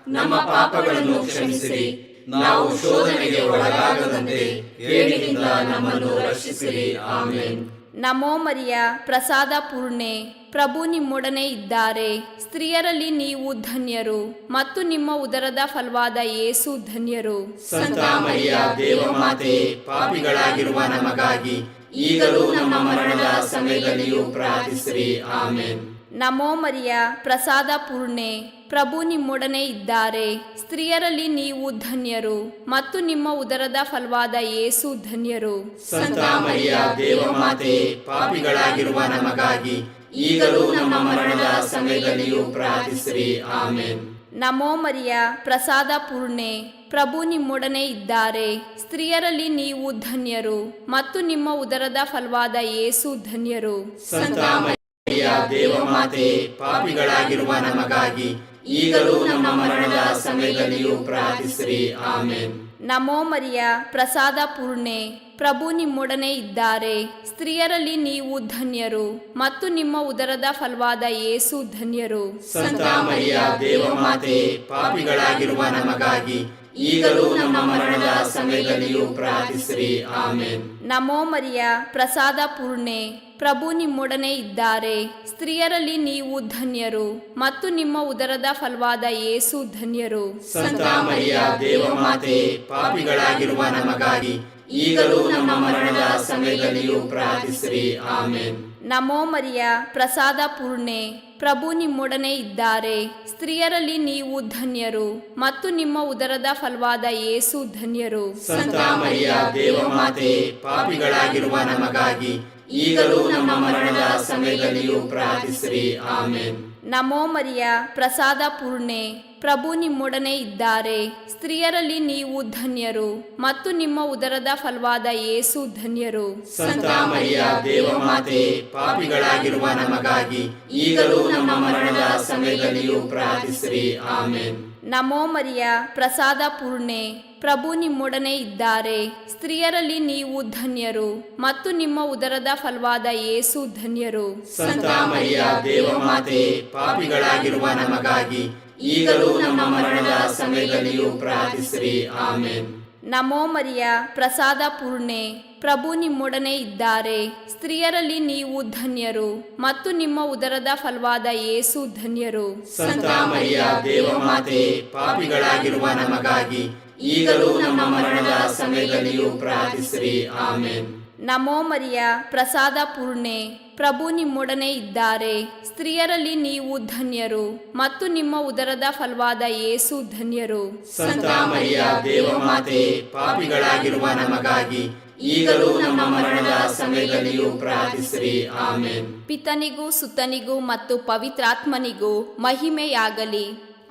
ನಮ್ಮ ಪಾಪಗಳನ್ನು ಕ್ಷಮಿಸಿರಿ. ನಾವು ಶೋಧನೆಗೆ ಒಳಗಾಗದಂತೆ ಕೇಡಿನಿಂದ ನಮ್ಮನ್ನು ರಕ್ಷಿಸಿರಿ. ಆಮೇನ್. ನಮೋ ಮರಿಯ ಪ್ರಸಾದ ಪೂರ್ಣೆ, ಪ್ರಭು ನಿಮ್ಮೊಡನೆ ಇದ್ದಾರೆ. ಸ್ತ್ರೀಯರಲ್ಲಿ ನೀವು ಧನ್ಯರು ಮತ್ತು ನಿಮ್ಮ ಉದರದ ಫಲವಾದ ಯೇಸು ಧನ್ಯರು. ಸಂತ ಮರಿಯ ದೇವಮಾತೆ, ಪಾಪಿಗಳಾಗಿರುವ ನಮಗಾಗಿ ಈಗಲೂ ನಮ್ಮ ಮರಣದ ಸಮಯದಲ್ಲಿಯೂ ಪ್ರಾರ್ಥಿಸಿರಿ. ಆಮೇನ್. ನಮೋ ಮರಿಯ ಪ್ರಸಾದ ಪೂರ್ಣೆ, ಪ್ರಭು ನಿಮ್ಮೊಡನೆ ಇದ್ದಾರೆ. ಸ್ತ್ರೀಯರಲ್ಲಿ ನೀವು ಧನ್ಯರು ಮತ್ತು ನಿಮ್ಮ ಉದರದ ಫಲವಾದ ಯೇಸು ಧನ್ಯರು. ಸಂತ ಮರಿಯ ದೇವಮಾತೆ, ಪಾಪಿಗಳಾಗಿರುವ ನಮಗಾಗಿ ಈಗಲೂ ನಮ್ಮ ಮರಣದ ಸಮಯದಲ್ಲಿಯೂ ಪ್ರಾರ್ಥಿಸಿರಿ. ಆಮೇನ್. ನಮೋ ಮರಿಯ ಪ್ರಸಾದ ಪೂರ್ಣೆ, ಪ್ರಭು ನಿಮ್ಮೊಡನೆ ಇದ್ದಾರೆ. ಸ್ತ್ರೀಯರಲ್ಲಿ ನೀವು ಧನ್ಯರು ಮತ್ತು ನಿಮ್ಮ ಉದರದ ಫಲವಾದ ಯೇಸು ಧನ್ಯರು. ಸಂತ ಮರಿಯ ದೇವಮಾತೆ, ಪಾಪಿಗಳಾಗಿರುವ ನಮಗಾಗಿ ಈಗಲೂ ನಮ್ಮ ಮರಣದ ಸಮಯದಲ್ಲಿಯೂ ಪ್ರಾರ್ಥಿಸಿರಿ. ಆಮೇನ್. ನಮೋ ಮರಿಯ ಪ್ರಸಾದ ಪೂರ್ಣೆ, ಪ್ರಭು ನಿಮ್ಮೊಡನೆ ಇದ್ದಾರೆ. ಸ್ತ್ರೀಯರಲ್ಲಿ ನೀವು ಧನ್ಯರು ಮತ್ತು ನಿಮ್ಮ ಉದರದ ಫಲವಾದ ಯೇಸು ಧನ್ಯರು. ಸಂತ ಮರಿಯ ದೇವಮಾತೆ, ಪಾಪಿಗಳಾಗಿರುವ ನಮಗಾಗಿ ಈಗಲೂ ನಮ್ಮ ಮರಣದ ಸಮಯದಲ್ಲಿಯೂ ಪ್ರಾರ್ಥಿಸಿರಿ. ಆಮೇನ್. ನಮೋ ಮರಿಯ ಪ್ರಸಾದ ಪೂರ್ಣೆ, ಪ್ರಭು ನಿಮ್ಮೊಡನೆ ಇದ್ದಾರೆ. ಸ್ತ್ರೀಯರಲ್ಲಿ ನೀವು ಧನ್ಯರು ಮತ್ತು ನಿಮ್ಮ ಉದರದ ಫಲವಾದ ಯೇಸು ಧನ್ಯರು. ಸಂತ ಮರಿಯ ದೇವಮಾತೆ, ಪಾಪಿಗಳಾಗಿರುವ ನಮಗಾಗಿ ಈಗಲೂ ನಮ್ಮ ಮರಣದ ಸಮಯದಲ್ಲಿಯೂ ಪ್ರಾರ್ಥಿಸಿರಿ. ಆಮೇನ್. ನಮೋ ಮರಿಯ ಪ್ರಸಾದ ಪೂರ್ಣೆ, ಪ್ರಭು ನಿಮ್ಮೊಡನೆ ಇದ್ದಾರೆ. ಸ್ತ್ರೀಯರಲ್ಲಿ ನೀವು ಧನ್ಯರು ಮತ್ತು ನಿಮ್ಮ ಉದರದ ಫಲವಾದ ಯೇಸು ಧನ್ಯರು. ಸಂತ ಮರಿಯ ದೇವಮಾತೆ, ಪಾಪಿಗಳಾಗಿರುವ ನಮಗಾಗಿ ಈಗಲೂ ನಮ್ಮ ಮರಣದ ಸಮಯದಲ್ಲಿಯೂ ಪ್ರಾರ್ಥಿಸಿರಿ. ಆಮೇನ್. ನಮೋ ಮರಿಯ ಪ್ರಸಾದ ಪೂರ್ಣೆ, ಪ್ರಭು ನಿಮ್ಮೊಡನೆ ಇದ್ದಾರೆ. ಸ್ತ್ರೀಯರಲ್ಲಿ ನೀವು ಧನ್ಯರು ಮತ್ತು ನಿಮ್ಮ ಉದರದ ಫಲವಾದ ಯೇಸು ಧನ್ಯರು. ಸಂತ ಮರಿಯ ದೇವಮಾತೆ, ಪಾಪಿಗಳಾಗಿರುವ ನಮಗಾಗಿ ಈಗಲೂ ನಮ್ಮ ಮರಣದ ಸಮಯದಲ್ಲಿಯೂ ಪ್ರಾರ್ಥಿಸಿರಿ. ಆಮೇನ್. ನಮೋ ಮರಿಯ ಪ್ರಸಾದ ಪೂರ್ಣೆ, ಪ್ರಭು ನಿಮ್ಮೊಡನೆ ಇದ್ದಾರೆ. ಸ್ತ್ರೀಯರಲ್ಲಿ ನೀವು ಧನ್ಯರು ಮತ್ತು ನಿಮ್ಮ ಉದರದ ಫಲವಾದ ಯೇಸು ಧನ್ಯರು. ಸಂತ ಮರಿಯ ದೇವಮಾತೆ, ಪಾಪಿಗಳಾಗಿರುವ ನಮಗಾಗಿ ಈಗಲೂ ನಮ್ಮ ಮರಣದ ಸಮಯದಲ್ಲಿಯೂ ಪ್ರಾರ್ಥಿಸಿರಿ. ಆಮೇನ್. ನಮೋ ಮರಿಯ ಪ್ರಸಾದ ಪೂರ್ಣೆ, ಪ್ರಭು ನಿಮ್ಮೊಡನೆ ಇದ್ದಾರೆ. ಸ್ತ್ರೀಯರಲ್ಲಿ ನೀವು ಧನ್ಯರು ಮತ್ತು ನಿಮ್ಮ ಉದರದ ಫಲವಾದ ಯೇಸು ಧನ್ಯರು. ಸಂತ ಮರಿಯ ದೇವಮಾತೆ, ಪಾಪಿಗಳಾಗಿರುವ ನಮಗಾಗಿ ಈಗಲೂ ನಮ್ಮ ಮರಣದ ಸಮಯದಲ್ಲಿಯೂ ಪ್ರಾರ್ಥಿಸಿರಿ. ಆಮೇನ್. ನಮೋ ಮರಿಯ ಪ್ರಸಾದ ಪೂರ್ಣೆ, ಪ್ರಭು ನಿಮ್ಮೊಡನೆ ಇದ್ದಾರೆ. ಸ್ತ್ರೀಯರಲ್ಲಿ ನೀವು ಧನ್ಯರು ಮತ್ತು ನಿಮ್ಮ ಉದರದ ಫಲವಾದ ಯೇಸು ಧನ್ಯರು. ಸಂತ ಮರಿಯ ದೇವಮಾತೆ, ಪಾಪಿಗಳಾಗಿರುವ ನಮಗಾಗಿ ಈಗಲೂ ನಮ್ಮ ಮರಣದ ಸಮಯದಲ್ಲಿಯೂ ಪ್ರಾರ್ಥಿಸಿರಿ. ಆಮೇನ್. ಪಿತನಿಗೂ ಸುತನಿಗೂ ಮತ್ತು ಪವಿತ್ರಾತ್ಮನಿಗೂ ಮಹಿಮೆಯಾಗಲಿ.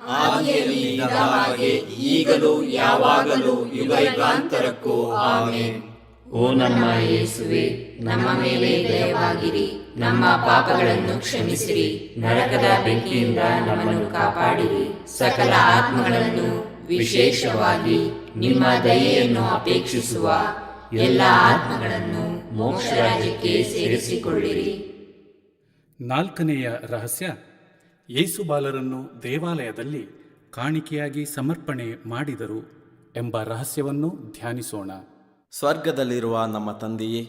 ಆದಿಯಲ್ಲಿ ಇದ್ದ ಹಾಗೆ ಈಗಲೂ ಯಾವಾಗಲೂ ಯುಗಯುಗಾಂತರಕ್ಕೂ. ಆಮೇನ್. ಓ ನಮ್ಮ ಯೇಸುವೆ, ನಮ್ಮ ಮೇಲೆ ದಯವಾಗಿರಿ, ನಮ್ಮ ಪಾಪಗಳನ್ನು ಕ್ಷಮಿಸಿರಿ, ನರಕದ ಬೆಂಕಿಯಿಂದ ನಮ್ಮನ್ನು ಕಾಪಾಡಿರಿ, ಸಕಲ ಆತ್ಮಗಳನ್ನು ವಿಶೇಷವಾಗಿ ನಿಮ್ಮ ದಯೆಯನ್ನು ಅಪೇಕ್ಷಿಸುವ ಎಲ್ಲ ಆತ್ಮಗಳನ್ನು ಮೋಕ್ಷ ರಾಜ್ಯಕ್ಕೆ ಸೇರಿಸಿಕೊಳ್ಳಿರಿ. ನಾಲ್ಕನೆಯ ರಹಸ್ಯ, ಯೇಸು ಬಾಲರನ್ನು ದೇವಾಲಯದಲ್ಲಿ ಕಾಣಿಕೆಯಾಗಿ ಸಮರ್ಪಣೆ ಮಾಡಿದರು ಎಂಬ ರಹಸ್ಯವನ್ನು ಧ್ಯಾನಿಸೋಣ. ಸ್ವರ್ಗದಲ್ಲಿರುವ ನಮ್ಮ ತಂದೆಯೇ,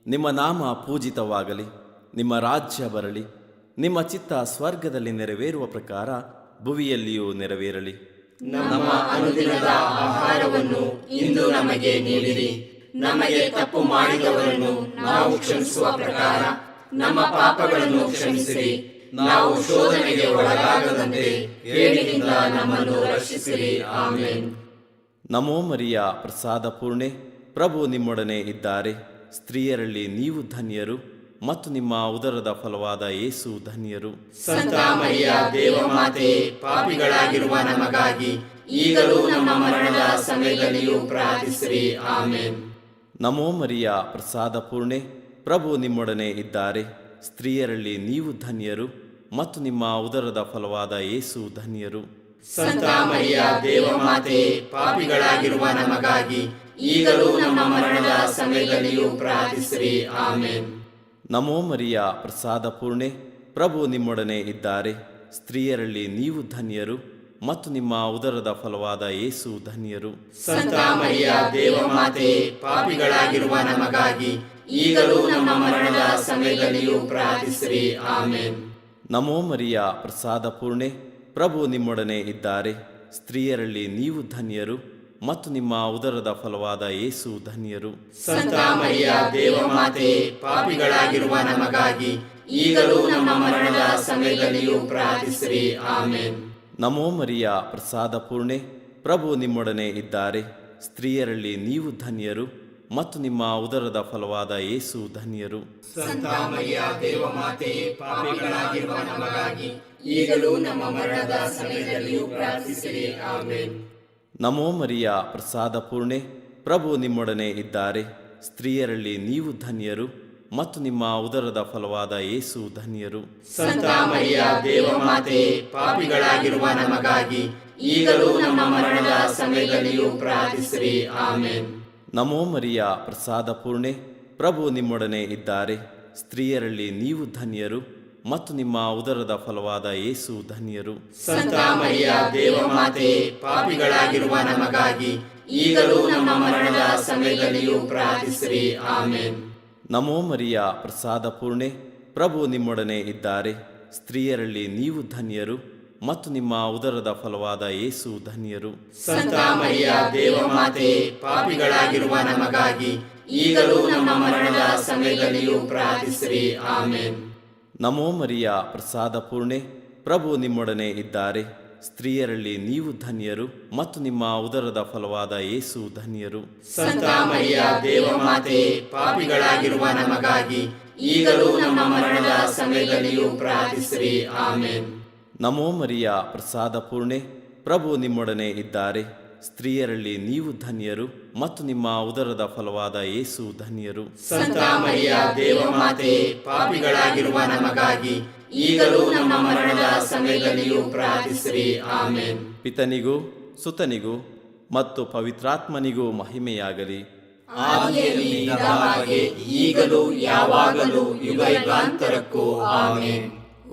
ನಿಮ್ಮ ನಾಮ ಪೂಜಿತವಾಗಲಿ, ನಿಮ್ಮ ರಾಜ್ಯ ಬರಲಿ, ನಿಮ್ಮ ಚಿತ್ತ ಸ್ವರ್ಗದಲ್ಲಿ ನೆರವೇರುವ ಪ್ರಕಾರ ಭುವಿಯಲ್ಲಿಯೂ ನೆರವೇರಲಿ. ನಮ್ಮ ಅನುದಿನದ ಆಹಾರವನ್ನು ಇಂದು ನಮಗೆ ನೀಡಿರಿ. ನಮಗೆ ತಪ್ಪು ಮಾಡಿದವರನ್ನು ನಾವು ಕ್ಷಮಿಸುವ ಪ್ರಕಾರ ನಮ್ಮ ಪಾಪಗಳನ್ನು ಕ್ಷಮಿಸಿರಿ. ನಾವು ಶೋಧನೆಗೆ ಒಳಗಾಗದಂತೆ ಕೇಡಿನಿಂದ ನಮ್ಮನ್ನು ರಕ್ಷಿಸಿರಿ. ಆಮೇನ್. ನಮೋ ಮರಿಯ ಪ್ರಸಾದ ಪೂರ್ಣೆ, ಪ್ರಭು ನಿಮ್ಮೊಡನೆ ಇದ್ದಾರೆ. ಸ್ತ್ರೀಯರಲ್ಲಿ ನೀವು ಧನ್ಯರು ಮತ್ತು ನಿಮ್ಮ ಉದರದ ಫಲವಾದ ಯೇಸು ಧನ್ಯರು. ಸಂತ ಮರಿಯ ದೇವಮಾತೆ, ಪಾಪಿಗಳಾಗಿರುವ ನಮಗಾಗಿ ಈಗಲೂ ನಮ್ಮ ಮರಣದ ಸಮಯದಲ್ಲಿಯೂ ಪ್ರಾರ್ಥಿಸಿರಿ. ಆಮೇನ್. ನಮೋ ಮರಿಯ ಪ್ರಸಾದ ಪೂರ್ಣೆ, ಪ್ರಭು ನಿಮ್ಮೊಡನೆ ಇದ್ದಾರೆ. ಸ್ತ್ರೀಯರಲ್ಲಿ ನೀವು ಧನ್ಯರು ಮತ್ತು ನಿಮ್ಮ ಉದರದ ಫಲವಾದ ಯೇಸು ಧನ್ಯರು. ಸಂತ ಮರಿಯ ದೇವಮಾತೆ, ಪಾಪಿಗಳಾಗಿರುವ ನಮಗಾಗಿ ಈಗಲೂ ನಮ್ಮ ಮರಣದ ಸಮಯದಲ್ಲಿಯೂ ಪ್ರಾರ್ಥಿಸಿರಿ. ಆಮೇನ್. ನಮೋ ಮರಿಯ ಪ್ರಸಾದ ಪೂರ್ಣೆ, ಪ್ರಭು ನಿಮ್ಮೊಡನೆ ಇದ್ದಾರೆ. ಸ್ತ್ರೀಯರಲ್ಲಿ ನೀವು ಧನ್ಯರು ಮತ್ತು ನಿಮ್ಮ ಉದರದ ಫಲವಾದ ಯೇಸು ಧನ್ಯರು. ಸಂತ ಮರಿಯ ದೇವಮಾತೆ, ಪಾಪಿಗಳಾಗಿರುವ ನಮಗಾಗಿ ಈಗಲೂ ನಮ್ಮ ಮರಣದ ಸಮಯದಲ್ಲಿಯೂ ಪ್ರಾರ್ಥಿಸಿರಿ. ಆಮೇನ್. ನಮೋ ಮರಿಯ ಪ್ರಸಾದ ಪೂರ್ಣೆ, ಪ್ರಭು ನಿಮ್ಮೊಡನೆ ಇದ್ದಾರೆ. ಸ್ತ್ರೀಯರಲ್ಲಿ ನೀವು ಧನ್ಯರು ಮತ್ತು ನಿಮ್ಮ ಉದರದ ಫಲವಾದ ಯೇಸು ಧನ್ಯರು. ಸಂತ ಮರಿಯ ದೇವಮಾತೆ, ಪಾಪಿಗಳಾಗಿರುವ ನಮಗಾಗಿ ಈಗಲೂ ನಮ್ಮ ಮರಣದ ಸಮಯದಲ್ಲಿಯೂ ಪ್ರಾರ್ಥಿಸಿರಿ. ಆಮೇನ್. ನಮೋ ಮರಿಯ ಪ್ರಸಾದ ಪೂರ್ಣೆ, ಪ್ರಭು ನಿಮ್ಮೊಡನೆ ಇದ್ದಾರೆ. ಸ್ತ್ರೀಯರಲ್ಲಿ ನೀವು ಧನ್ಯರು ಮತ್ತು ನಿಮ್ಮ ಉದರದ ಫಲವಾದ ಯೇಸು ಧನ್ಯರು. ಸಂತ ಮರಿಯ ದೇವಮಾತೆ, ಪಾಪಿಗಳಾಗಿರುವ ನಮಗಾಗಿ ಈಗಲೂ ನಮ್ಮ ಮರಣದ ಸಮಯದಲ್ಲಿಯೂ ಪ್ರಾರ್ಥಿಸಿರಿ. ಆಮೇನ್. ನಮೋ ಮರಿಯ ಪ್ರಸಾದ ಪೂರ್ಣೆ, ಪ್ರಭು ನಿಮ್ಮೊಡನೆ ಇದ್ದಾರೆ. ಸ್ತ್ರೀಯರಲ್ಲಿ ನೀವು ಧನ್ಯರು ಮತ್ತು ನಿಮ್ಮ ಉದರದ ಫಲವಾದ ಯೇಸು ಧನ್ಯರು. ಸಂತ ಮರಿಯ ದೇವಮಾತೆ, ಪಾಪಿಗಳಾಗಿರುವ ನಮಗಾಗಿ ಈಗಲೂ ನಮ್ಮ ಮರಣದ ಸಮಯದಲ್ಲಿಯೂ ಪ್ರಾರ್ಥಿಸಿರಿ. ಆಮೇನ್. ನಮೋ ಮರಿಯ ಪ್ರಸಾದ ಪೂರ್ಣೆ, ಪ್ರಭು ನಿಮ್ಮೊಡನೆ ಇದ್ದಾರೆ. ಸ್ತ್ರೀಯರಲ್ಲಿ ನೀವು ಧನ್ಯರು ಮತ್ತು ನಿಮ್ಮ ಉದರದ ಫಲವಾದ ಯೇಸು ಧನ್ಯರು. ಸಂತ ಮರಿಯ ದೇವಮಾತೆ, ಪಾಪಿಗಳಾಗಿರುವ ನಮಗಾಗಿ ಈಗಲೂ ನಮ್ಮ ಮರಣದ ಸಮಯದಲ್ಲಿಯೂ ಪ್ರಾರ್ಥಿಸಿರಿ. ಆಮೇನ್. ನಮೋ ಮರಿಯ ಪ್ರಸಾದ ಪೂರ್ಣೆ, ಪ್ರಭು ನಿಮ್ಮೊಡನೆ ಇದ್ದಾರೆ. ಸ್ತ್ರೀಯರಲ್ಲಿ ನೀವು ಧನ್ಯರು ಮತ್ತು ನಿಮ್ಮ ಉದರದ ಫಲವಾದ ಯೇಸು ಧನ್ಯರು. ಸಂತ ಮರಿಯ ದೇವಮಾತೆ, ಪಾಪಿಗಳಾಗಿರುವ ನಮಗಾಗಿ ಈಗಲೂ ನಮ್ಮ ಮರಣದ ಸಮಯದಲ್ಲಿಯೂ ಪ್ರಾರ್ಥಿಸಿರಿ. ಆಮೇನ್. ನಮೋ ಮರಿಯ ಪ್ರಸಾದ ಪೂರ್ಣೆ, ಪ್ರಭು ನಿಮ್ಮೊಡನೆ ಇದ್ದಾರೆ. ಸ್ತ್ರೀಯರಲ್ಲಿ ನೀವು ಧನ್ಯರು ಮತ್ತು ನಿಮ್ಮ ಉದರದ ಫಲವಾದ ಯೇಸು ಧನ್ಯರು. ಸಂತ ಮರಿಯ ದೇವಮಾತೆ, ಪಾಪಿಗಳಾಗಿರುವ ನಮಗಾಗಿ ಈಗಲೂ ನಮ್ಮ ಮರಣದ ಸಮಯದಲ್ಲಿಯೂ ಪ್ರಾರ್ಥಿಸಿರಿ. ಆಮೇನ್. ನಮೋ ಮರಿಯ ಪ್ರಸಾದ ಪೂರ್ಣೆ, ಪ್ರಭು ನಿಮ್ಮೊಡನೆ ಇದ್ದಾರೆ. ಸ್ತ್ರೀಯರಲ್ಲಿ ನೀವು ಧನ್ಯರು ಮತ್ತು ನಿಮ್ಮ ಉದರದ ಫಲವಾದ ಯೇಸು ಧನ್ಯರು. ಸಂತ ಮರಿಯ ದೇವಮಾತೆ, ಪಾಪಿಗಳಾಗಿರುವ ನಮಗಾಗಿ ಈಗಲೂ ನಮ್ಮ ಮರಣದ ಸಮಯದಲ್ಲಿಯೂ ಪ್ರಾರ್ಥಿಸಿರಿ. ಆಮೇನ್. ಪಿತನಿಗೂ ಸುತನಿಗೂ ಮತ್ತು ಪವಿತ್ರಾತ್ಮನಿಗೂ ಮಹಿಮೆಯಾಗಲಿ. ಆದಿಯಲ್ಲಿ ಇದ್ದ ಹಾಗೆ ಈಗಲೂ ಯಾವಾಗಲೂ ಯುಗಾಂತರಕ್ಕೂ. ಆಮೇನ್.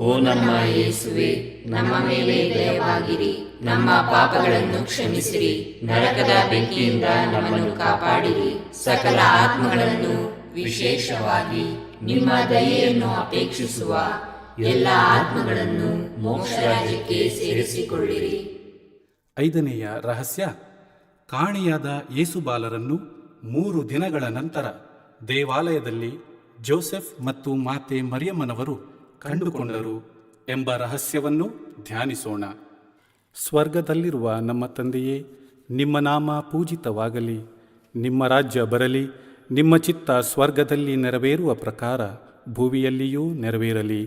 ಓ ನಮ್ಮ ಯೇಸುವೆ, ನಮ್ಮ ಮೇಲೆ ದಯವಾಗಿರಿ, ನಮ್ಮ ಪಾಪಗಳನ್ನು ಕ್ಷಮಿಸಿರಿ, ನರಕದ ಬೆಂಕಿಯಿಂದ ನಮ್ಮನ್ನು ಕಾಪಾಡಿರಿ, ಸಕಲ ಆತ್ಮಗಳನ್ನು ವಿಶೇಷವಾಗಿ ನಿಮ್ಮ ದಯೆಯನ್ನು ಅಪೇಕ್ಷಿಸುವ ಎಲ್ಲ ಆತ್ಮಗಳನ್ನು ಮೋಕ್ಷ ರಾಜ್ಯಕ್ಕೆ ಸೇರಿಸಿಕೊಳ್ಳಿರಿ. 5ನೆಯ ರಹಸ್ಯ, ಕಾಣೆಯಾದ ಯೇಸುಬಾಲರನ್ನು 3 ದಿನಗಳ ನಂತರ ದೇವಾಲಯದಲ್ಲಿ ಜೋಸೆಫ್ ಮತ್ತು ಮಾತೆ ಮರಿಯಮ್ಮನವರು ಕಂಡುಕೊಂಡರು ಎಂಬ ರಹಸ್ಯವನ್ನು ಧ್ಯಾನಿಸೋಣ. ಸ್ವರ್ಗದಲ್ಲಿರುವ ನಮ್ಮ ತಂದೆಯೇ, ನಿಮ್ಮ ನಾಮ ಪೂಜಿತವಾಗಲಿ, ನಿಮ್ಮ ರಾಜ್ಯ ಬರಲಿ, ನಿಮ್ಮ ಚಿತ್ತ ಸ್ವರ್ಗದಲ್ಲಿ ನೆರವೇರುವ ಪ್ರಕಾರ ಭೂಮಿಯಲ್ಲಿಯೂ ನೆರವೇರಲಿ.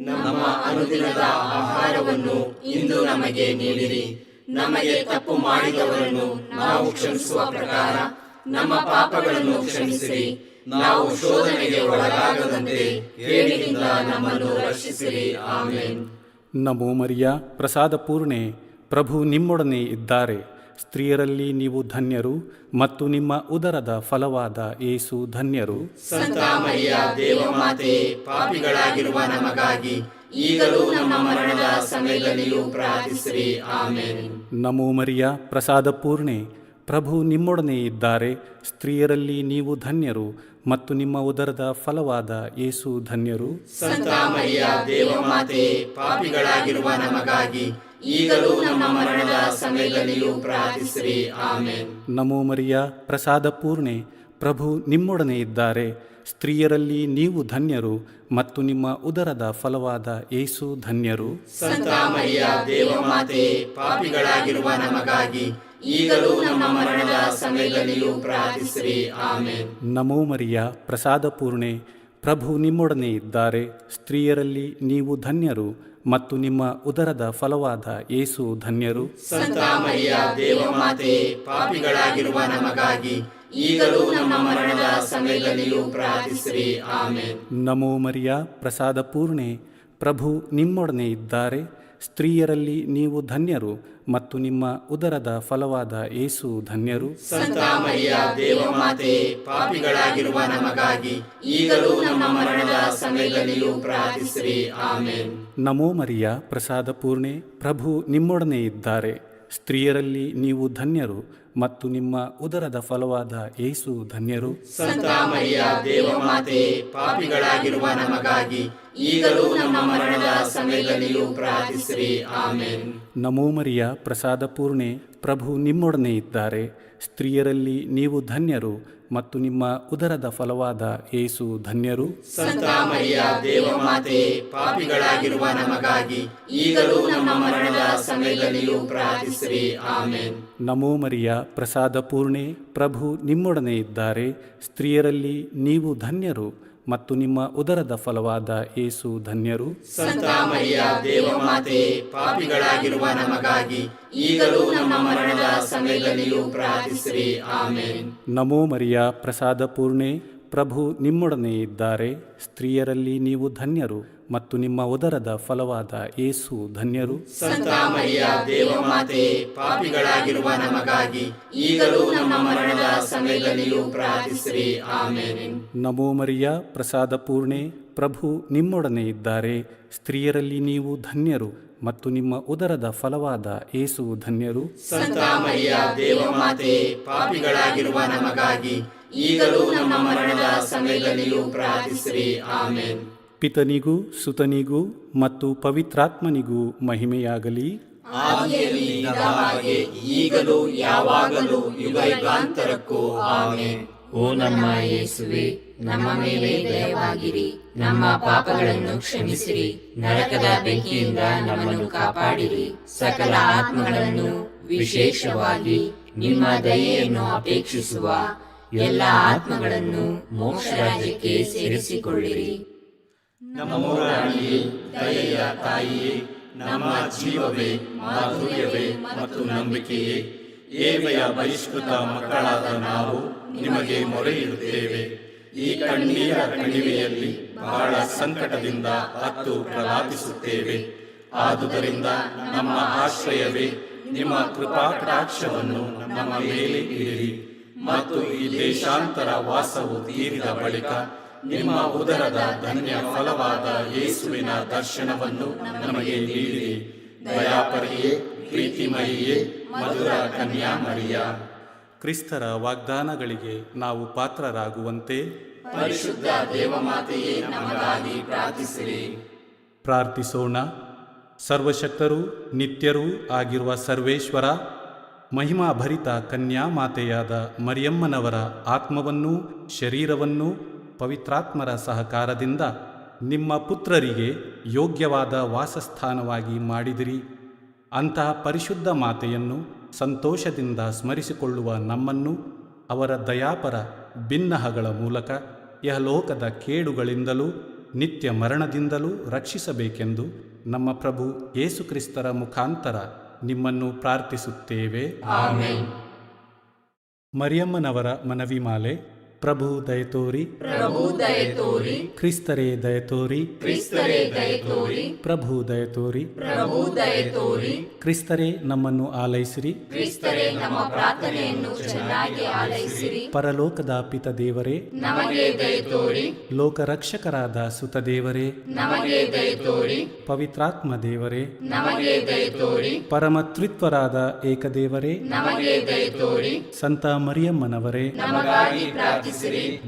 ನಮ್ಮ ಅನುದಿನದ ಆಹಾರವನ್ನು ಇಂದು ನಮಗೆ ನೀಡಿರಿ. ನಮಗೆ ತಪ್ಪು ಮಾಡಿದವರನ್ನು ನಾವು ಕ್ಷಮಿಸುವ ಪ್ರಕಾರ ನಮ್ಮ ಪಾಪಗಳನ್ನು ಕ್ಷಮಿಸಿರಿ. ನಾವು ಶೋಧನೆಗೆ ಒಳಗಾಗದಂತೆ ಕೇಡಿನಿಂದ ನಮ್ಮನ್ನು ರಕ್ಷಿಸಿರಿ. ಆಮೇನ್. ನಮೋ ಮರಿಯ ಪ್ರಸಾದ ಪೂರ್ಣೆ, ಪ್ರಭು ನಿಮ್ಮೊಡನೆ ಇದ್ದಾರೆ. ಸ್ತ್ರೀಯರಲ್ಲಿ ನೀವು ಧನ್ಯರು ಮತ್ತು ನಿಮ್ಮ ಉದರದ ಫಲವಾದ ಯೇಸು ಧನ್ಯರು. ಸಂತ ಮರಿಯ ದೇವಮಾತೆ, ಪಾಪಿಗಳಾಗಿರುವ ನಮಗಾಗಿ ಈಗಲೂ ನಮ್ಮ ಮರಣದ ಸಮಯದಲ್ಲಿಯೂ ಪ್ರಾರ್ಥಿಸಿರಿ. ಆಮೇನ್. ನಮೋ ಮರಿಯ ಪ್ರಸಾದ ಪೂರ್ಣೆ, ಪ್ರಭು ನಿಮ್ಮೊಡನೆ ಇದ್ದಾರೆ. ಸ್ತ್ರೀಯರಲ್ಲಿ ನೀವು ಧನ್ಯರು ಮತ್ತು ನಿಮ್ಮ ಉದರದ ಫಲವಾದ ಯೇಸು ಧನ್ಯರು. ಸಂತ ಮರಿಯ ದೇವಮಾತೆ, ಪಾಪಿಗಳಾಗಿರುವ ನಮಗಾಗಿ ಈಗಲೂ ನಮ್ಮ ಮರಣದ ಸಮಯದಲ್ಲಿಯೂ ಪ್ರಾರ್ಥಿಸಿರಿ. ಆಮೇನ್. ನಮೋ ಮರಿಯ ಪ್ರಸಾದ ಪೂರ್ಣೆ, ಪ್ರಭು ನಿಮ್ಮೊಡನೆ ಇದ್ದಾರೆ. ಸ್ತ್ರೀಯರಲ್ಲಿ ನೀವು ಧನ್ಯರು ಮತ್ತು ನಿಮ್ಮ ಉದರದ ಫಲವಾದ ಯೇಸು ಧನ್ಯರು. ಸಂತ ಮರಿಯ ದೇವಮಾತೆ, ಪಾಪಿಗಳಾಗಿರುವ ನಮಗಾಗಿ ಈಗಲೂ ನಮ್ಮ ಮರಣದ ಸಮಯದಲ್ಲಿಯೂ ಪ್ರಾರ್ಥಿಸಿರಿ. ಆಮೇನ್. ನಮೋ ಮರಿಯ ಪ್ರಸಾದ ಪೂರ್ಣೆ, ಪ್ರಭು ನಿಮ್ಮೊಡನೆ ಇದ್ದಾರೆ. ಸ್ತ್ರೀಯರಲ್ಲಿ ನೀವು ಧನ್ಯರು ಮತ್ತು ನಿಮ್ಮ ಉದರದ ಫಲವಾದ ಯೇಸು ಧನ್ಯರು. ಸಂತ ಮರಿಯ ದೇವಮಾತೆ, ಪಾಪಿಗಳಾಗಿರುವ ನಮಗಾಗಿ ಈಗಲೂ ನಮ್ಮ ಮರಣದ ಸಮಯದಲ್ಲಿಯೂ ಪ್ರಾರ್ಥಿಸಿರಿ. ಆಮೇನ್. ನಮೋ ಮರಿಯ ಪ್ರಸಾದ ಪೂರ್ಣೆ, ಪ್ರಭು ನಿಮ್ಮೊಡನೆ ಇದ್ದಾರೆ. ಸ್ತ್ರೀಯರಲ್ಲಿ ನೀವು ಧನ್ಯರು ಮತ್ತು ನಿಮ್ಮ ಉದರದ ಫಲವಾದ ಯೇಸು ಧನ್ಯರು. ಸಂತ ಮರಿಯ ದೇವಮಾತೆ, ಪಾಪಿಗಳಾಗಿರುವ ನಮಗಾಗಿ ಈಗಲೂ ನಮ್ಮ ಮರಣದ ಸಮಯದಲ್ಲಿಯೂ ಪ್ರಾರ್ಥಿಸಿರಿ. ಆಮೇನ್. ನಮೋ ಮರಿಯ ಪ್ರಸಾದ ಪೂರ್ಣೆ, ಪ್ರಭು ನಿಮ್ಮೊಡನೆ ಇದ್ದಾರೆ. ಸ್ತ್ರೀಯರಲ್ಲಿ ನೀವು ಧನ್ಯರು ಮತ್ತು ನಿಮ್ಮ ಉದರದ ಫಲವಾದ ಯೇಸು ಧನ್ಯರು. ಸಂತ ಮರಿಯ ದೇವಮಾತೆ, ಪಾಪಿಗಳಾಗಿರುವ ನಮಗಾಗಿ ಈಗಲೂ ನಮ್ಮ ಮರಣದ ಸಮಯದಲ್ಲಿಯೂ ಪ್ರಾರ್ಥಿಸಿರಿ. ಆಮೇನ್. ನಮೋ ಮರಿಯ ಪ್ರಸಾದ ಪೂರ್ಣೆ, ಪ್ರಭು ನಿಮ್ಮೊಡನೆ ಇದ್ದಾರೆ. ಸ್ತ್ರೀಯರಲ್ಲಿ ನೀವು ಧನ್ಯರು ಮತ್ತು ನಿಮ್ಮ ಉದರದ ಫಲವಾದ ಯೇಸು ಧನ್ಯರು. ಸಂತ ಮರಿಯ ದೇವಮಾತೆ, ಪಾಪಿಗಳಾಗಿರುವ ನಮಗಾಗಿ ಈಗಲೂ ನಮ್ಮ ಮರಣದ ಸಮಯದಲ್ಲಿಯೂ ಪ್ರಾರ್ಥಿಸಿರಿ. ಆಮೇನ್. ನಮೋ ಮರಿಯ ಪ್ರಸಾದ ಪೂರ್ಣೆ, ಪ್ರಭು ನಿಮ್ಮೊಡನೆ ಇದ್ದಾರೆ. ಸ್ತ್ರೀಯರಲ್ಲಿ ನೀವು ಧನ್ಯರು ಮತ್ತು ನಿಮ್ಮ ಉದರದ ಫಲವಾದ ಯೇಸು ಧನ್ಯರು. ಸಂತ ಮರಿಯ ದೇವಮಾತೆ, ಪಾಪಿಗಳಾಗಿರುವ ನಮಗಾಗಿ ಈಗಲೂ ನಮ್ಮ ಮರಣದ ಸಮಯದಲ್ಲಿಯೂ ಪ್ರಾರ್ಥಿಸಿರಿ. ಆಮೇನ್. ನಮೋ ಮರಿಯ ಪ್ರಸಾದ ಪೂರ್ಣೆ, ಪ್ರಭು ನಿಮ್ಮೊಡನೆ ಇದ್ದಾರೆ. ಸ್ತ್ರೀಯರಲ್ಲಿ ನೀವು ಧನ್ಯರು ಮತ್ತು ನಿಮ್ಮ ಉದರದ ಫಲವಾದ ಯೇಸು ಧನ್ಯರು. ಸಂತ ಮರಿಯ ದೇವಮಾತೆ, ಪಾಪಿಗಳಾಗಿರುವ ನಮಗಾಗಿ ಈಗಲೂ ನಮ್ಮ ಮರಣದ ಸಮಯದಲ್ಲಿಯೂ ಪ್ರಾರ್ಥಿಸಿರಿ. ಆಮೆನ್. ನಮೋ ಮರಿಯ, ಪ್ರಸಾದ ಪೂರ್ಣೆ, ಪ್ರಭು ನಿಮ್ಮೊಡನೆ ಇದ್ದಾರೆ. ಸ್ತ್ರೀಯರಲ್ಲಿ ನೀವು ಧನ್ಯರು ಮತ್ತು ನಿಮ್ಮ ಉದರದ ಫಲವಾದ ಯೇಸು ಧನ್ಯರು. ಸಂತ ಮರಿಯ ದೇವಮಾತೆ, ಪಾಪಿಗಳಾಗಿರುವ ನಮಗಾಗಿ ಈಗಲೂ ನಮ್ಮ ಮರಣದ ಸಮಯದಲ್ಲಿಯೂ ಪ್ರಾರ್ಥಿಸಿರಿ. ಆಮೆನ್. ಪಿತನಿಗೂ ಸುತನಿಗೂ ಮತ್ತು ಪವಿತ್ರಾತ್ಮನಿಗೂ ಮಹಿಮೆಯಾಗಲಿ. ಆದಿಯಲ್ಲಿ ಇದ್ದ ಹಾಗೆ ಈಗಲೂ ಯಾವಾಗಲೂ ಯುಗಾಂತರಕ್ಕೂ. ಆಮೆನ್. ಓ ನಮ್ಮ ಯೇಸುವೆ, ನಮ್ಮ ಮೇಲೆ ದಯವಾಗಿರಿ, ನಮ್ಮ ಪಾಪಗಳನ್ನು ಕ್ಷಮಿಸಿರಿ, ನರಕದ ಬೆಂಕಿಯಿಂದ ನಮ್ಮನ್ನು ಕಾಪಾಡಿರಿ, ಸಕಲ ಆತ್ಮಗಳನ್ನು ವಿಶೇಷವಾಗಿ ನಿಮ್ಮ ದಯೆಯನ್ನು ಅಪೇಕ್ಷಿಸುವ ಎಲ್ಲ ಆತ್ಮಗಳನ್ನು ಮೋಕ್ಷ ರಾಜ್ಯಕ್ಕೆ ಸೇರಿಸಿಕೊಳ್ಳಿರಿ. ನಮ್ಮ ರಾಣಿಯೇ, ದಯೆಯ ತಾಯಿಯೇ, ನಮ್ಮ ಜೀವವೇ, ಮಾಧುರ್ಯವೇ ಮತ್ತು ನಂಬಿಕೆಯೇ, ಏವೆಯ ಬಹಿಷ್ಕೃತ ಮಕ್ಕಳಾದ ನಾವು ನಿಮಗೆ ಮೊರೆಯಿಡುತ್ತೇವೆ. ಈ ಕಣ್ಣೀರ ಕಣಿವೆಯಲ್ಲಿ ಬಹಳ ಸಂಕಟದಿಂದ ಅತ್ತು ಪ್ರಲಾಪಿಸುತ್ತೇವೆ. ಆದುದರಿಂದ ನಮ್ಮ ಆಶ್ರಯವೇ, ನಿಮ್ಮ ಕೃಪಾಕಟಾಕ್ಷವನ್ನು ನಮ್ಮ ಮೇಲೆ ಇಡಿರಿ ಮತ್ತು ಈ ದೇಶಾಂತರ ವಾಸವು ತೀರಿದ ಬಳಿಕ ನಿಮ್ಮ ಉದರದ ಧನ್ಯ ಫಲವಾದ ಯೇಸುವಿನ ದರ್ಶನವನ್ನು ನಮಗೆ ನೀಡಿರಿ. ದಯಾಪರಿಯೇ, ಪ್ರೀತಿಮಯಿಯೇ, ಮಧುರ ಕನ್ಯಾಮರಿಯ, ಕ್ರಿಸ್ತರ ವಾಗ್ದಾನಗಳಿಗೆ ನಾವು ಪಾತ್ರರಾಗುವಂತೆ ಪರಿಶುದ್ಧ ದೇವಮಾತೆಯೇ ನಮಗಾಗಿ ಪ್ರಾರ್ಥಿಸಿರಿ. ಪ್ರಾರ್ಥಿಸೋಣ. ಸರ್ವಶಕ್ತರೂ ನಿತ್ಯರೂ ಆಗಿರುವ ಸರ್ವೇಶ್ವರ, ಮಹಿಮಾಭರಿತ ಕನ್ಯಾಮಾತೆಯಾದ ಮರಿಯಮ್ಮನವರ ಆತ್ಮವನ್ನೂ ಶರೀರವನ್ನೂ ಪವಿತ್ರಾತ್ಮರ ಸಹಕಾರದಿಂದ ನಿಮ್ಮ ಪುತ್ರರಿಗೆ ಯೋಗ್ಯವಾದ ವಾಸಸ್ಥಾನವಾಗಿ ಮಾಡಿದಿರಿ. ಅಂತಹ ಪರಿಶುದ್ಧ ಮಾತೆಯನ್ನು ಸಂತೋಷದಿಂದ ಸ್ಮರಿಸಿಕೊಳ್ಳುವ ನಮ್ಮನ್ನು ಅವರ ದಯಾಪರ ಬಿನ್ನಹಗಳ ಮೂಲಕ ಯಹಲೋಕದ ಕೇಡುಗಳಿಂದಲೂ ನಿತ್ಯ ಮರಣದಿಂದಲೂ ರಕ್ಷಿಸಬೇಕೆಂದು ನಮ್ಮ ಪ್ರಭು ಯೇಸುಕ್ರಿಸ್ತರ ಮುಖಾಂತರ ನಿಮ್ಮನ್ನು ಪ್ರಾರ್ಥಿಸುತ್ತೇವೆ. ಆಮೆನ್. ಮರಿಯಮ್ಮನವರ ಮನವಿಮಾಲೆ. ಪ್ರಭು ದಯತೋರಿ, ಪ್ರಭು ದಯತೋರಿ, ಕ್ರಿಸ್ತರೇ ದಯತೋರಿ, ಕ್ರಿಸ್ತರೇ ದಯತೋರಿ, ಪ್ರಭು ದಯತೋರಿ, ಪ್ರಭು ದಯತೋರಿ, ಕ್ರಿಸ್ತರೇ ನಮ್ಮನ್ನು ಆಲೈಸಿರಿ. ಕ್ರಿಸ್ತರೇ ನಮ್ಮ ಪ್ರಾರ್ಥನೆಯನ್ನು ಚೆನ್ನಾಗಿ ಆಲೈಸಿರಿ. ಪರಲೋಕದ ಪಿತ ದೇವರೇ, ನಮಗೆ ದಯತೋರಿ. ಲೋಕರಕ್ಷಕರಾದ ಸುತ ದೇವರೇ, ನಮಗೆ ದಯತೋರಿ. ಪವಿತ್ರಾತ್ಮ ದೇವರೇ, ನಮಗೆ ದಯತೋರಿ. ಪರಮತ್ರಿತ್ವರಾದ ಏಕದೇವರೇ, ನಮಗೆ ದಯತೋರಿ. ಸಂತ ಮರಿಯಮ್ಮನವರೇ, ನಮಗಾಗಿ ಪ್ರಾರ್ಥಿಸಿರಿ.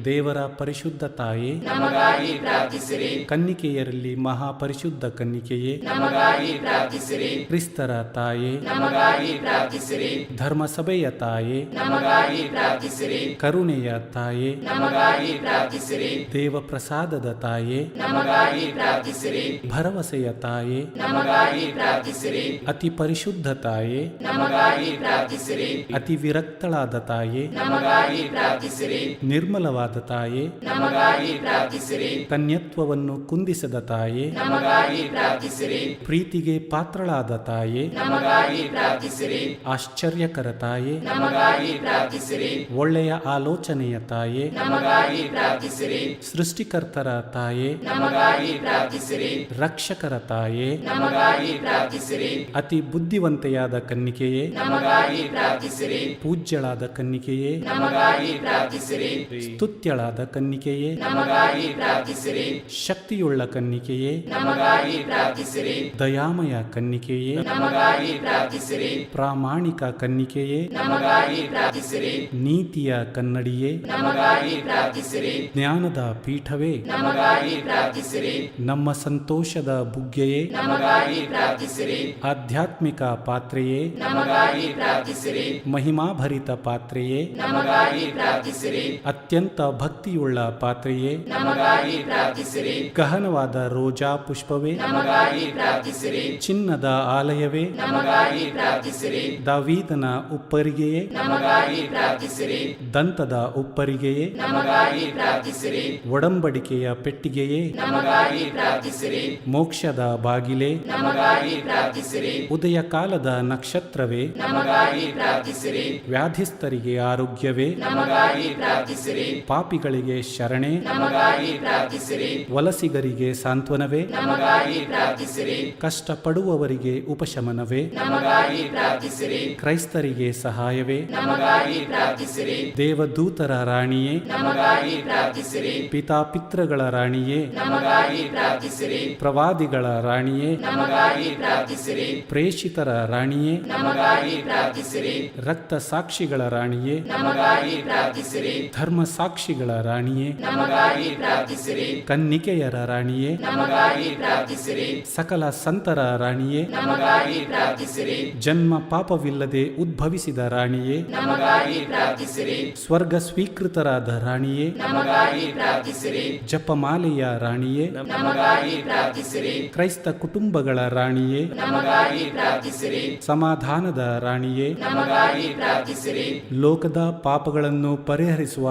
ದೇವರ ಪರಿಶುದ್ಧ ತಾಯೇ, ನಮಗಾಗಿ ಪ್ರಾರ್ಥಿಸಿರಿ. ಕನ್ನಿಕೆಯರಲ್ಲಿ ಮಹಾಪರಿಶುದ್ಧ ಕನ್ನಿಕೆಯೇ, ನಮಗಾಗಿ ಪ್ರಾರ್ಥಿಸಿರಿ. ಕ್ರಿಸ್ತರ ತಾಯೇ, ನಮಗಾಗಿ ಪ್ರಾರ್ಥಿಸಿರಿ. ಧರ್ಮಸಭೆಯ ತಾಯೇ, ನಮಗಾಗಿ ಪ್ರಾರ್ಥಿಸಿರಿ. ಕರುಣೆಯ ತಾಯೇ, ನಮಗಾಗಿ ಪ್ರಾರ್ಥಿಸಿರಿ. ದೇವಪ್ರಸಾದದ ತಾಯೇ, ನಮಗಾಗಿ ಪ್ರಾರ್ಥಿಸಿರಿ. ಭರವಸೆಯ ತಾಯೇ, ನಮಗಾಗಿ ಪ್ರಾರ್ಥಿಸಿರಿ. ಅತಿ ಪರಿಶುದ್ಧ ತಾಯೇ, ನಮಗಾಗಿ ಪ್ರಾರ್ಥಿಸಿರಿ. ಅತಿ ವಿರಕ್ತಳಾದ ತಾಯೇ, ನಮಗಾಗಿ ಪ್ರಾರ್ಥಿಸಿರಿ. ನಿರ್ಮಲವಾದ ತಾಯೇ, ನಮಗಾಗಿ ಪ್ರಾರ್ಥಿಸಿರಿ. ಕನ್ಯತ್ವವನ್ನು ಕುಂದಿಸದ ತಾಯೇ, ನಮಗಾಗಿ ಪ್ರಾರ್ಥಿಸಿರಿ. ಪ್ರೀತಿಗೆ ಪಾತ್ರಳಾದ ತಾಯೇ, ನಮಗಾಗಿ ಪ್ರಾರ್ಥಿಸಿರಿ. ಆಶ್ಚರ್ಯಕರ ತಾಯೇ, ನಮಗಾಗಿ ಪ್ರಾರ್ಥಿಸಿರಿ. ಒಳ್ಳೆಯ ಆಲೋಚನೆಯ ತಾಯೇ, ನಮಗಾಗಿ ಪ್ರಾರ್ಥಿಸಿರಿ. ಸೃಷ್ಟಿಕರ್ತರ ತಾಯೇ, ನಮಗಾಗಿ ಪ್ರಾರ್ಥಿಸಿರಿ. ರಕ್ಷಕರ ತಾಯೇ, ನಮಗಾಗಿ ಪ್ರಾರ್ಥಿಸಿರಿ. ಅತಿ ಬುದ್ಧಿವಂತೆಯಾದ ಕನ್ನಿಕೆಯೇ, ನಮಗಾಗಿ ಪ್ರಾರ್ಥಿಸಿರಿ. ಪೂಜ್ಯಳಾದ ಕನ್ನಿಕೆಯೇ, ನಮಗಾಗಿ ಪ್ರಾರ್ಥಿಸಿರಿ. ಸ್ತುತ್ಯಳಾದ ಕನ್ನಿಕೆಯೇ, ನಮಗಾಗಿ ಪ್ರಾರ್ಥಿಸಿರಿ. ಶಕ್ತಿಯುಳ್ಳ ಕನ್ನಿಕೆಯೇ, ನಮಗಾಗಿ ಪ್ರಾರ್ಥಿಸಿರಿ. ದಯಾಮಯ ಕನ್ನಿಕೆಯೇ, ನಮಗಾಗಿ ಪ್ರಾರ್ಥಿಸಿರಿ. ಪ್ರಾಮಾಣಿಕ ಕನ್ನಿಕೆಯೇ, ನಮಗಾಗಿ ಪ್ರಾರ್ಥಿಸಿರಿ. ನೀತಿಯ ಕನ್ನಡಿಯೇ, ನಮಗಾಗಿ ಪ್ರಾರ್ಥಿಸಿರಿ. ಜ್ಞಾನದ ಪೀಠವೇ, ನಮಗಾಗಿ ಪ್ರಾರ್ಥಿಸಿರಿ. ನಮ್ಮ ಸಂತೋಷದ ಬುಗ್ಗೆಯೇ, ನಮಗಾಗಿ ಪ್ರಾರ್ಥಿಸಿರಿ. ಆಧ್ಯಾತ್ಮಿಕ ಪಾತ್ರೆಯೇ, ನಮಗಾಗಿ ಪ್ರಾರ್ಥಿಸಿರಿ. ಮಹಿಮಾಭರಿತ ಪಾತ್ರೆಯೇ, ನಮಗಾಗಿ ಪ್ರಾರ್ಥಿಸಿರಿ. ಅತ್ಯಂತ ಭಕ್ತಿಯುಳ್ಳ ಪಾತ್ರೆಯೇ, ನಮಗಾಗಿ ಪ್ರಾರ್ಥಿಸಿರಿ. ಗಹನವಾದ ರೋಜಾ ಪುಷ್ಪವೇ, ನಮಗಾಗಿ ಪ್ರಾರ್ಥಿಸಿರಿ. ಚಿನ್ನದ ಆಲಯವೇ, ನಮಗಾಗಿ ಪ್ರಾರ್ಥಿಸಿರಿ. ದಾವೀದನ ಉಪ್ಪರಿಗೆಯೇ, ನಮಗಾಗಿ ಪ್ರಾರ್ಥಿಸಿರಿ. ದಂತದ ಉಪ್ಪರಿಗೆಯೇ, ನಮಗಾಗಿ ಪ್ರಾರ್ಥಿಸಿರಿ. ಒಡಂಬಡಿಕೆಯ ಪೆಟ್ಟಿಗೆಯೇ, ನಮಗಾಗಿ ಪ್ರಾರ್ಥಿಸಿರಿ. ಮೋಕ್ಷದ ಬಾಗಿಲೇ, ನಮಗಾಗಿ ಪ್ರಾರ್ಥಿಸಿರಿ. ಉದಯ ಕಾಲದ ನಕ್ಷತ್ರವೇ, ನಮಗಾಗಿ ಪ್ರಾರ್ಥಿಸಿರಿ. ವ್ಯಾಧಿಸ್ಥರಿಗೆ ಆರೋಗ್ಯವೇ, ನಮಗಾಗಿ ಪ್ರಾರ್ಥಿಸಿರಿ. ಪ್ರಾರ್ಥಿಸಿರಿ. ಪಾಪಿಗಳಿಗೆ ಶರಣೆ, ನಮಗಾಗಿ ಪ್ರಾರ್ಥಿಸಿರಿ. ವಲಸಿಗರಿಗೆ ಸಾಂತ್ವನವೇ, ನಮಗಾಗಿ ಪ್ರಾರ್ಥಿಸಿರಿ. ಕಷ್ಟಪಡುವವರಿಗೆ ಉಪಶಮನವೇ, ನಮಗಾಗಿ ಪ್ರಾರ್ಥಿಸಿರಿ. ಕ್ರೈಸ್ತರಿಗೆ ಸಹಾಯವೇ, ನಮಗಾಗಿ ಪ್ರಾರ್ಥಿಸಿರಿ. ದೇವದೂತರ ರಾಣಿಯೇ, ನಮಗಾಗಿ ಪ್ರಾರ್ಥಿಸಿರಿ. ಪಿತಾಪಿತೃಗಳ ರಾಣಿಯೇ, ನಮಗಾಗಿ ಪ್ರಾರ್ಥಿಸಿರಿ. ಪ್ರವಾದಿಗಳ ರಾಣಿಯೇ, ನಮಗಾಗಿ ಪ್ರಾರ್ಥಿಸಿರಿ. ಪ್ರೇಷಿತರ ರಾಣಿಯೇ, ನಮಗಾಗಿ ಪ್ರಾರ್ಥಿಸಿರಿ. ರಕ್ತ ಸಾಕ್ಷಿಗಳ ರಾಣಿಯೇ, ನಮಗಾಗಿ ಪ್ರಾರ್ಥಿಸಿರಿ. ಧರ್ಮ ಸಾಕ್ಷಿಗಳ ರಾಣಿಯೇ, ನಮಗಾಗಿ ಪ್ರಾರ್ಥಿಸಿರಿ. ಕನ್ನಿಕೆಯರ ರಾಣಿಯೇ, ನಮಗಾಗಿ ಪ್ರಾರ್ಥಿಸಿರಿ. ಸಕಲ ಸಂತರ ರಾಣಿಯೇ, ನಮಗಾಗಿ ಪ್ರಾರ್ಥಿಸಿರಿ. ಜನ್ಮ ಪಾಪವಿಲ್ಲದೆ ಉದ್ಭವಿಸಿದ ರಾಣಿಯೇ, ನಮಗಾಗಿ ಪ್ರಾರ್ಥಿಸಿರಿ. ಸ್ವರ್ಗ ಸ್ವೀಕೃತರಾದ ರಾಣಿಯೇ, ನಮಗಾಗಿ ಪ್ರಾರ್ಥಿಸಿರಿ. ಜಪಮಾಲೆಯ ರಾಣಿಯೇ, ನಮಗಾಗಿ ಪ್ರಾರ್ಥಿಸಿರಿ. ಕ್ರೈಸ್ತ ಕುಟುಂಬಗಳ ರಾಣಿಯೇ, ನಮಗಾಗಿ ಪ್ರಾರ್ಥಿಸಿರಿ. ಸಮಾಧಾನದ ರಾಣಿಯೇ, ನಮಗಾಗಿ ಪ್ರಾರ್ಥಿಸಿರಿ. ಲೋಕದ ಪಾಪಗಳನ್ನು ಪರಿಹರಿಸುವ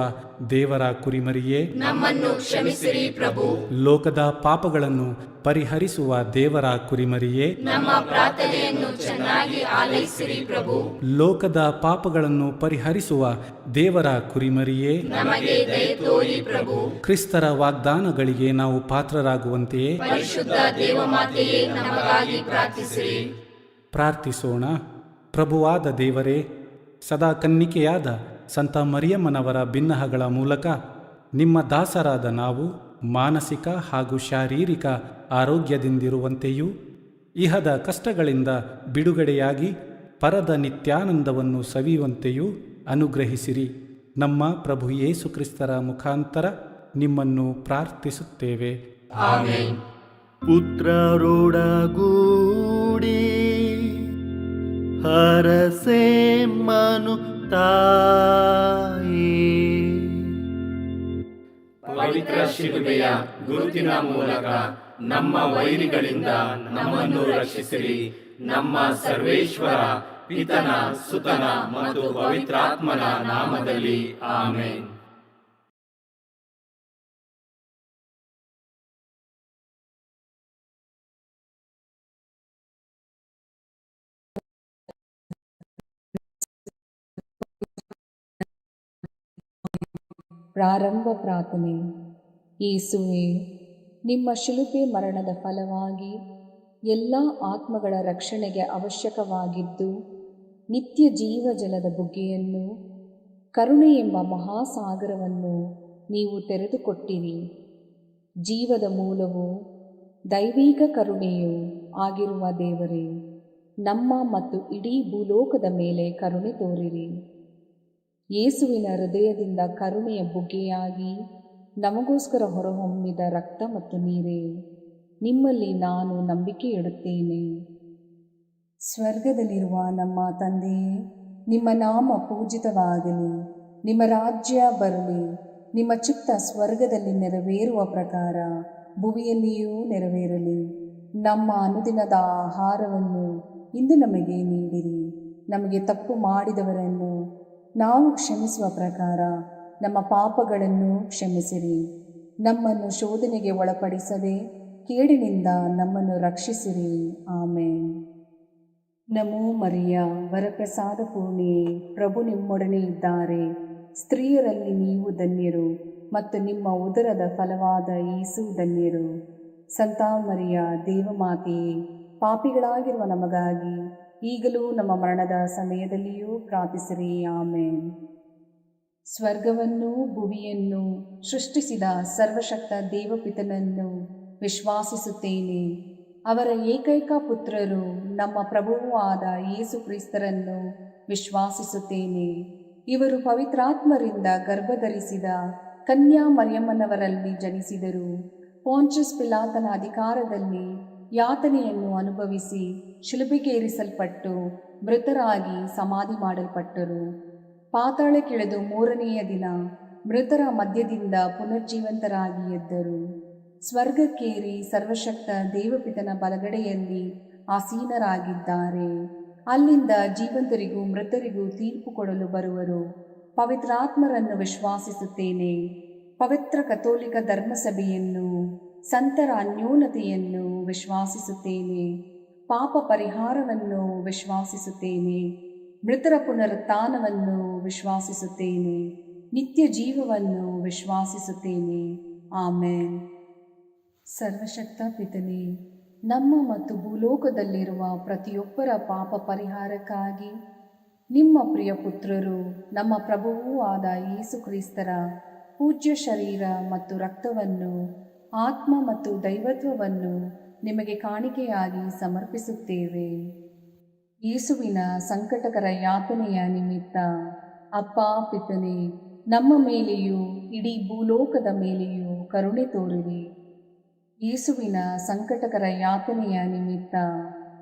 ದೇವರ ಕುರಿಮರಿಯೇ, ನಮ್ಮನ್ನು ಕ್ಷಮಿಸಿರಿ ಪ್ರಭು. ಲೋಕದ ಪಾಪಗಳನ್ನು ಪರಿಹರಿಸುವ ದೇವರ ಕುರಿಮರಿಯೇ, ನಮ್ಮ ಪ್ರಾರ್ಥನೆಯನ್ನು ಚೆನ್ನಾಗಿ ಆಲೈಸಿರಿ ಪ್ರಭು. ಲೋಕದ ಪಾಪಗಳನ್ನು ಪರಿಹರಿಸುವ ದೇವರ ಕುರಿಮರಿಯೇ, ನಮಗೆ ದಯ ತೋರಿ ಪ್ರಭು. ಕ್ರಿಸ್ತರ ವಾಗ್ದಾನಗಳಿಗೆ ನಾವು ಪಾತ್ರರಾಗುವಂತೆಯೇ ಪರಿಶುದ್ಧ ದೇವಮಾತೆಯೇ ನಮಗಾಗಿ ಪ್ರಾರ್ಥಿಸಿರಿ. ಪ್ರಾರ್ಥಿಸೋಣ. ಪ್ರಭುವಾದ ದೇವರೇ, ಸದಾ ಕನ್ನಿಕೆಯಾದ ಸಂತ ಮರಿಯಮ್ಮನವರ ಬಿನ್ನಹಗಳ ಮೂಲಕ ನಿಮ್ಮ ದಾಸರಾದ ನಾವು ಮಾನಸಿಕ ಹಾಗೂ ಶಾರೀರಿಕ ಆರೋಗ್ಯದಿಂದಿರುವಂತೆಯೂ ಇಹದ ಕಷ್ಟಗಳಿಂದ ಬಿಡುಗಡೆಯಾಗಿ ಪರದ ನಿತ್ಯಾನಂದವನ್ನು ಸವಿಯುವಂತೆಯೂ ಅನುಗ್ರಹಿಸಿರಿ. ನಮ್ಮ ಪ್ರಭು ಯೇಸು ಕ್ರಿಸ್ತರ ಮುಖಾಂತರ ನಿಮ್ಮನ್ನು ಪ್ರಾರ್ಥಿಸುತ್ತೇವೆ. ಆಮೆನ್. ಪುತ್ರರೊಡಗೂಡಿ ಹರಸೆ ಮನು ತಾಯಿ, ಪವಿತ್ರ ಶಿಲುಬೆಯ ಗುರುತಿನ ಮೂಲಕ ನಮ್ಮ ವೈರಿಗಳಿಂದ ನಮ್ಮನ್ನು ರಕ್ಷಿಸಿರಿ. ನಮ್ಮ ಸರ್ವೇಶ್ವರ ಪಿತನ, ಸುತನ ಮತ್ತು ಪವಿತ್ರಾತ್ಮನ ನಾಮದಲ್ಲಿ ಆಮೆನ್. ಪ್ರಾರಂಭ ಪ್ರಾರ್ಥನೆ. ಯೇಸುವೇ, ನಿಮ್ಮ ಶಿಲುಬೆ ಮರಣದ ಫಲವಾಗಿ ಎಲ್ಲ ಆತ್ಮಗಳ ರಕ್ಷಣೆಗೆ ಅವಶ್ಯಕವಾಗಿದ್ದು ನಿತ್ಯ ಜೀವ ಜಲದ ಬುಗ್ಗೆಯನ್ನು, ಕರುಣೆ ಎಂಬ ಮಹಾಸಾಗರವನ್ನು ನೀವು ತೆರೆದುಕೊಟ್ಟಿರಿ. ಜೀವದ ಮೂಲವೂ ದೈವಿಕ ಕರುಣೆಯೂ ಆಗಿರುವ ದೇವರೇ, ನಮ್ಮ ಮತ್ತು ಇಡೀ ಭೂಲೋಕದ ಮೇಲೆ ಕರುಣೆ ತೋರಿರಿ. ಯೇಸುವಿನ ಹೃದಯದಿಂದ ಕರುಣೆಯ ಬುಗ್ಗೆಯಾಗಿ ನಮಗೋಸ್ಕರ ಹೊರಹೊಮ್ಮಿದ ರಕ್ತ ಮತ್ತು ನೀರೇ, ನಿಮ್ಮಲ್ಲಿ ನಾನು ನಂಬಿಕೆ ಇಡುತ್ತೇನೆ. ಸ್ವರ್ಗದಲ್ಲಿರುವ ನಮ್ಮ ತಂದೆಯೇ, ನಿಮ್ಮ ನಾಮ ಪೂಜಿತವಾಗಲಿ, ನಿಮ್ಮ ರಾಜ್ಯ ಬರಲಿ, ನಿಮ್ಮ ಚಿತ್ತ ಸ್ವರ್ಗದಲ್ಲಿ ನೆರವೇರುವ ಪ್ರಕಾರ ಭುವಿಯಲ್ಲಿಯೂ ನೆರವೇರಲಿ. ನಮ್ಮ ಅನುದಿನದ ಆಹಾರವನ್ನು ಇಂದು ನಮಗೆ ನೀಡಿರಿ. ನಮಗೆ ತಪ್ಪು ಮಾಡಿದವರನ್ನು ನಾವು ಕ್ಷಮಿಸುವ ಪ್ರಕಾರ ನಮ್ಮ ಪಾಪಗಳನ್ನು ಕ್ಷಮಿಸಿರಿ. ನಮ್ಮನ್ನು ಶೋಧನೆಗೆ ಒಳಪಡಿಸದೆ ಕೇಡಿನಿಂದ ನಮ್ಮನ್ನು ರಕ್ಷಿಸಿರಿ. ಆಮೆನ್. ನಮೋ ಮರಿಯ, ವರಪ್ರಸಾದ ಪೂರ್ಣಿಯೇ, ಪ್ರಭು ನಿಮ್ಮೊಡನೆ ಇದ್ದಾರೆ. ಸ್ತ್ರೀಯರಲ್ಲಿ ನೀವು ಧನ್ಯರು ಮತ್ತು ನಿಮ್ಮ ಉದರದ ಫಲವಾದ ಯೇಸು ಧನ್ಯರು. ಸಂತ ಮರಿಯ ದೇವಮಾತೆಯೇ, ಪಾಪಿಗಳಾಗಿರುವ ನಮಗಾಗಿ ಈಗಲೂ ನಮ್ಮ ಮರಣದ ಸಮಯದಲ್ಲಿಯೂ ಪ್ರಾರ್ಥಿಸಿರಿ. ಆಮೆನ್. ಸ್ವರ್ಗವನ್ನು ಭುವಿಯನ್ನು ಸೃಷ್ಟಿಸಿದ ಸರ್ವಶಕ್ತ ದೇವಪಿತನನ್ನು ವಿಶ್ವಾಸಿಸುತ್ತೇನೆ. ಅವರ ಏಕೈಕ ಪುತ್ರರು ನಮ್ಮ ಪ್ರಭುವೂ ಆದ ಯೇಸು ಕ್ರಿಸ್ತರನ್ನು ವಿಶ್ವಾಸಿಸುತ್ತೇನೆ. ಇವರು ಪವಿತ್ರಾತ್ಮರಿಂದ ಗರ್ಭಧರಿಸಿದ ಕನ್ಯಾ ಮರಿಯಮ್ಮನವರಲ್ಲಿ ಜನಿಸಿದರು. ಪೋಂಚಸ್ ಪಿಲಾತನ ಅಧಿಕಾರದಲ್ಲಿ ಯಾತನೆಯನ್ನು ಅನುಭವಿಸಿ ಶಿಲುಬೆಗೇರಿಸಲ್ಪಟ್ಟು ಮೃತರಾಗಿ ಸಮಾಧಿ ಮಾಡಲ್ಪಟ್ಟರು. ಪಾತಾಳಕ್ಕಿಳಿದು ಮೂರನೆಯ ದಿನ ಮೃತರ ಮಧ್ಯದಿಂದ ಪುನರ್ಜೀವಂತರಾಗಿ ಎದ್ದರು. ಸ್ವರ್ಗಕ್ಕೇರಿ ಸರ್ವಶಕ್ತ ದೇವಪಿತನ ಬಲಗಡೆಯಲ್ಲಿ ಆಸೀನರಾಗಿದ್ದಾರೆ. ಅಲ್ಲಿಂದ ಜೀವಂತರಿಗೂ ಮೃತರಿಗೂ ತೀರ್ಪು ಕೊಡಲು ಬರುವರು. ಪವಿತ್ರಾತ್ಮರನ್ನು ವಿಶ್ವಾಸಿಸುತ್ತೇನೆ. ಪವಿತ್ರ ಕಥೋಲಿಕ ಧರ್ಮಸಭೆಯನ್ನು, ಸಂತರ ಅನ್ಯೋನ್ಯತೆಯನ್ನು ವಿಶ್ವಾಸಿಸುತ್ತೇನೆ. ಪಾಪ ಪರಿಹಾರವನ್ನು ವಿಶ್ವಾಸಿಸುತ್ತೇನೆ. ಮೃತರ ಪುನರುತ್ಥಾನವನ್ನು ವಿಶ್ವಾಸಿಸುತ್ತೇನೆ. ನಿತ್ಯ ಜೀವವನ್ನು ವಿಶ್ವಾಸಿಸುತ್ತೇನೆ. ಆಮೇನ್. ಸರ್ವಶಕ್ತ ಪಿತನೇ, ನಮ್ಮ ಮತ್ತು ಭೂಲೋಕದಲ್ಲಿರುವ ಪ್ರತಿಯೊಬ್ಬರ ಪಾಪ ಪರಿಹಾರಕ್ಕಾಗಿ ನಿಮ್ಮ ಪ್ರಿಯ ಪುತ್ರರು, ನಮ್ಮ ಪ್ರಭುವೂ ಆದ ಯೇಸು ಕ್ರಿಸ್ತರ ಪೂಜ್ಯ ಶರೀರ ಮತ್ತು ರಕ್ತವನ್ನು, ಆತ್ಮ ಮತ್ತು ದೈವತ್ವವನ್ನು ನಿಮಗೆ ಕಾಣಿಕೆಯಾಗಿ ಸಮರ್ಪಿಸುತ್ತೇವೆ. ಯೇಸುವಿನ ಸಂಕಟಕರ ಯಾತನೆಯ ನಿಮಿತ್ತ ಅಪ್ಪ ಪಿತನೇ, ನಮ್ಮ ಮೇಲೆಯೂ ಇಡೀ ಭೂಲೋಕದ ಮೇಲೆಯೂ ಕರುಣೆ ತೋರಿರಿ. ಯೇಸುವಿನ ಸಂಕಟಕರ ಯಾತನೆಯ ನಿಮಿತ್ತ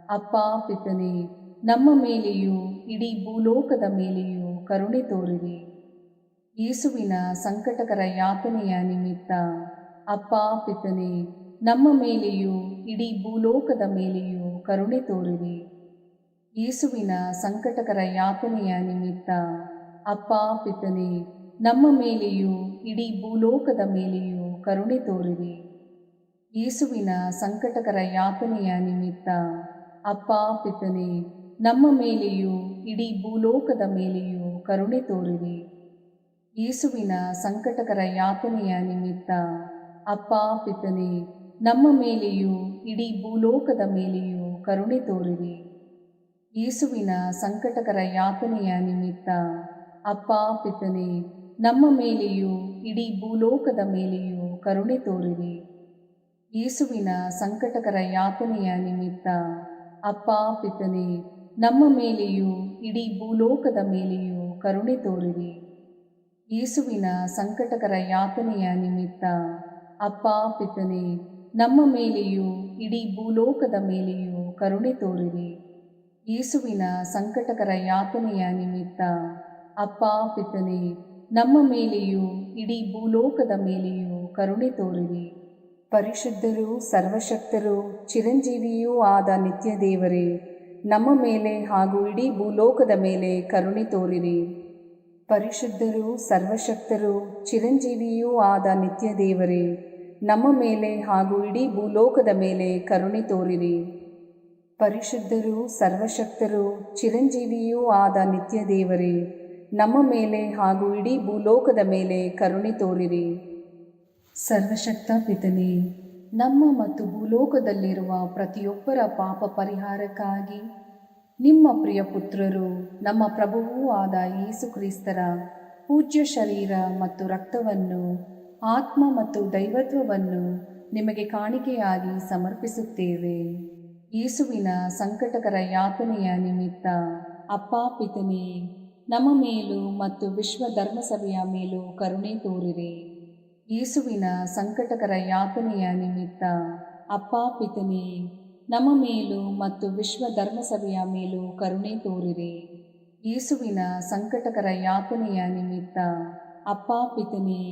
ಅಪ್ಪ ಪಿತನೇ, ನಮ್ಮ ಮೇಲೆಯೂ ಇಡೀ ಭೂಲೋಕದ ಮೇಲೆಯೂ ಕರುಣೆ ತೋರಿರಿ. ಯೇಸುವಿನ ಸಂಕಟಕರ ಯಾತನೆಯ ನಿಮಿತ್ತ ಅಪ್ಪ ಪಿತನೇ, ನಮ್ಮ ಮೇಲೆಯೂ ಇಡೀ ಭೂಲೋಕದ ಮೇಲೆಯೂ ಕರುಣೆ ತೋರಿರಿ. ಯೇಸುವಿನ ಸಂಕಟಕರ ಯಾತನೆಯ ನಿಮಿತ್ತ ಅಪ್ಪ ಪಿತನೇ, ನಮ್ಮ ಮೇಲೆಯೂ ಇಡೀ ಭೂಲೋಕದ ಮೇಲೆಯೂ ಕರುಣೆ ತೋರಿರಿ. ಯೇಸುವಿನ ಸಂಕಟಕರ ಯಾತನೆಯ ನಿಮಿತ್ತ ಅಪ್ಪ ಪಿತನೇ, ನಮ್ಮ ಮೇಲೆಯೂ ಇಡೀ ಭೂಲೋಕದ ಮೇಲೆಯೂ ಕರುಣೆ ತೋರಿರಿ. ಯೇಸುವಿನ ಸಂಕಟಕರ ಯಾತನೆಯ ನಿಮಿತ್ತ ಅಪ್ಪ ಪಿತನೇ, ನಮ್ಮ ಮೇಲೆಯೂ ಇಡೀ ಭೂಲೋಕದ ಮೇಲೆಯೂ ಕರುಣೆ ತೋರಿರಿ. ಯೇಸುವಿನ ಸಂಕಟಕರ ಯಾತನೆಯ ನಿಮಿತ್ತ ಅಪ್ಪ ಪಿತನೇ, ನಮ್ಮ ಮೇಲೆಯೂ ಇಡೀ ಭೂಲೋಕದ ಮೇಲೆಯೂ ಕರುಣೆ ತೋರಿರಿ. ಯೇಸುವಿನ ಸಂಕಟಕರ ಯಾತನೆಯ ನಿಮಿತ್ತ ಅಪ್ಪ ಪಿತನೇ, ನಮ್ಮ ಮೇಲೆಯೂ ಇಡೀ ಭೂಲೋಕದ ಮೇಲೆಯೂ ಕರುಣೆ ತೋರಿರಿ. ಯೇಸುವಿನ ಸಂಕಟಕರ ಯಾತನೆಯ ನಿಮಿತ್ತ ಅಪ್ಪ ಪಿತನೇ, ನಮ್ಮ ಮೇಲೆಯೂ ಇಡೀ ಭೂಲೋಕದ ಮೇಲೆಯೂ ಕರುಣೆ ತೋರಿರಿ. ಯೇಸುವಿನ ಸಂಕಟಕರ ಯಾತನೆಯ ನಿಮಿತ್ತ ಅಪ್ಪ ಪಿತನೇ, ನಮ್ಮ ಮೇಲೆಯೂ ಇಡೀ ಭೂಲೋಕದ ಮೇಲೆಯೂ ಕರುಣೆ ತೋರಿರಿ. ಪರಿಶುದ್ಧರೂ ಸರ್ವಶಕ್ತರೂ ಚಿರಂಜೀವಿಯೂ ಆದ ನಿತ್ಯ ದೇವರೇ, ನಮ್ಮ ಮೇಲೆ ಹಾಗೂ ಇಡೀ ಭೂಲೋಕದ ಮೇಲೆ ಕರುಣೆ ತೋರಿರಿ. ಪರಿಶುದ್ಧರೂ ಸರ್ವಶಕ್ತರೂ ಚಿರಂಜೀವಿಯೂ ಆದ ನಿತ್ಯ ದೇವರೇ, ನಮ್ಮ ಮೇಲೆ ಹಾಗೂ ಇಡೀ ಭೂಲೋಕದ ಮೇಲೆ ಕರುಣೆ ತೋರಿರಿ. ಪರಿಶುದ್ಧರೂ ಸರ್ವಶಕ್ತರೂ ಚಿರಂಜೀವಿಯೂ ಆದ ನಿತ್ಯ ದೇವರೇ, ನಮ್ಮ ಮೇಲೆ ಹಾಗೂ ಇಡೀ ಭೂಲೋಕದ ಮೇಲೆ ಕರುಣೆ ತೋರಿರಿ. ಸರ್ವಶಕ್ತ ಪಿತನೇ, ನಮ್ಮ ಮತ್ತು ಭೂಲೋಕದಲ್ಲಿರುವ ಪ್ರತಿಯೊಬ್ಬರ ಪಾಪ ಪರಿಹಾರಕ್ಕಾಗಿ ನಿಮ್ಮ ಪ್ರಿಯ ಪುತ್ರರು, ನಮ್ಮ ಪ್ರಭುವೂ ಆದ ಯೇಸು ಕ್ರಿಸ್ತರ ಪೂಜ್ಯ ಶರೀರ ಮತ್ತು ರಕ್ತವನ್ನು, ಆತ್ಮ ಮತ್ತು ದೈವತ್ವವನ್ನು ನಿಮಗೆ ಕಾಣಿಕೆಯಾಗಿ ಸಮರ್ಪಿಸುತ್ತೇವೆ. ಯೇಸುವಿನ ಸಂಕಟಕರ ಯಾತನೆಯ ನಿಮಿತ್ತ ಅಪ್ಪ ಪಿತನೇ, ನಮ್ಮ ಮೇಲೂ ಮತ್ತು ವಿಶ್ವ ಧರ್ಮಸಭೆಯ ಮೇಲೂ ಕರುಣೆ ತೋರಿರಿ. ಯೇಸುವಿನ ಸಂಕಟಕರ ಯಾತನೆಯ ನಿಮಿತ್ತ ಅಪ್ಪ ಪಿತನೇ, ನಮ್ಮ ಮೇಲೂ ಮತ್ತು ವಿಶ್ವ ಧರ್ಮಸಭೆಯ ಮೇಲೂ ಕರುಣೆ ತೋರಿರಿ. ಯೇಸುವಿನ ಸಂಕಟಕರ ಯಾತನೆಯ ನಿಮಿತ್ತ ಅಪ್ಪ ಪಿತನೇ,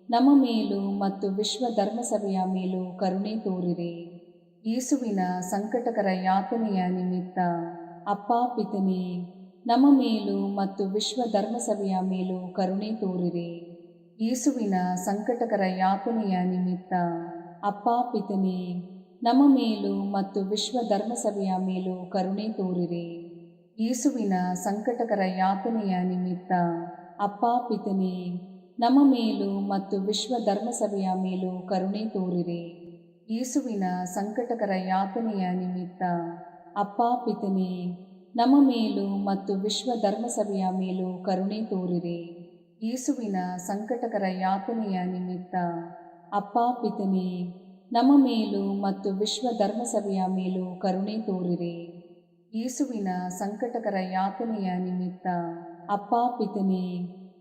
ನಮ್ಮ ಮೇಲೂ ಮತ್ತು ವಿಶ್ವ ಧರ್ಮಸಭೆಯ ಮೇಲೂ ಕರುಣೆ ತೋರಿರಿ. ಯೇಸುವಿನ ಸಂಕಟಕರ ಯಾತನೆಯ ನಿಮಿತ್ತ ಅಪ್ಪ ಪಿತನೇ, ನಮ್ಮ ಮೇಲೂ ಮತ್ತು ವಿಶ್ವ ಧರ್ಮಸಭೆಯ ಮೇಲೂ ಕರುಣೆ ತೋರಿರಿ. ಯೇಸುವಿನ ಸಂಕಟಕರ ಯಾತನೆಯ ನಿಮಿತ್ತ ಅಪ್ಪ ಪಿತನೇ, ನಮ್ಮ ಮೇಲೂ ಮತ್ತು ವಿಶ್ವ ಧರ್ಮಸಭೆಯ ಮೇಲೂ ಕರುಣೆ ತೋರಿರಿ. ಯೇಸುವಿನ ಸಂಕಟಕರ ಯಾತನೆಯ ನಿಮಿತ್ತ ಅಪ್ಪ ಪಿತನೇ, ನಮ್ಮ ಮೇಲೂ ಮತ್ತು ವಿಶ್ವ ಧರ್ಮಸಭೆಯ ಮೇಲೂ ಕರುಣೆ ತೋರಿರಿ. ಯೇಸುವಿನ ಸಂಕಟಕರ ಯಾತನೆಯ ನಿಮಿತ್ತ ಅಪ್ಪ ಪಿತನೇ, ನಮ್ಮ ಮೇಲೂ ಮತ್ತು ವಿಶ್ವ ಧರ್ಮಸಭೆಯ ಮೇಲೂ ಕರುಣೆ ತೋರಿರಿ. ಯೇಸುವಿನ ಸಂಕಟಕರ ಯಾತನೆಯ ನಿಮಿತ್ತ ಅಪ್ಪ ಪಿತನೇ, ನಮ್ಮ ಮೇಲೂ ಮತ್ತು ವಿಶ್ವ ಧರ್ಮಸಭೆಯ ಮೇಲೂ ಕರುಣೆ ತೋರಿರಿ. ಯೇಸುವಿನ ಸಂಕಟಕರ ಯಾತನೆಯ ನಿಮಿತ್ತ ಅಪ್ಪ ಪಿತನೇ,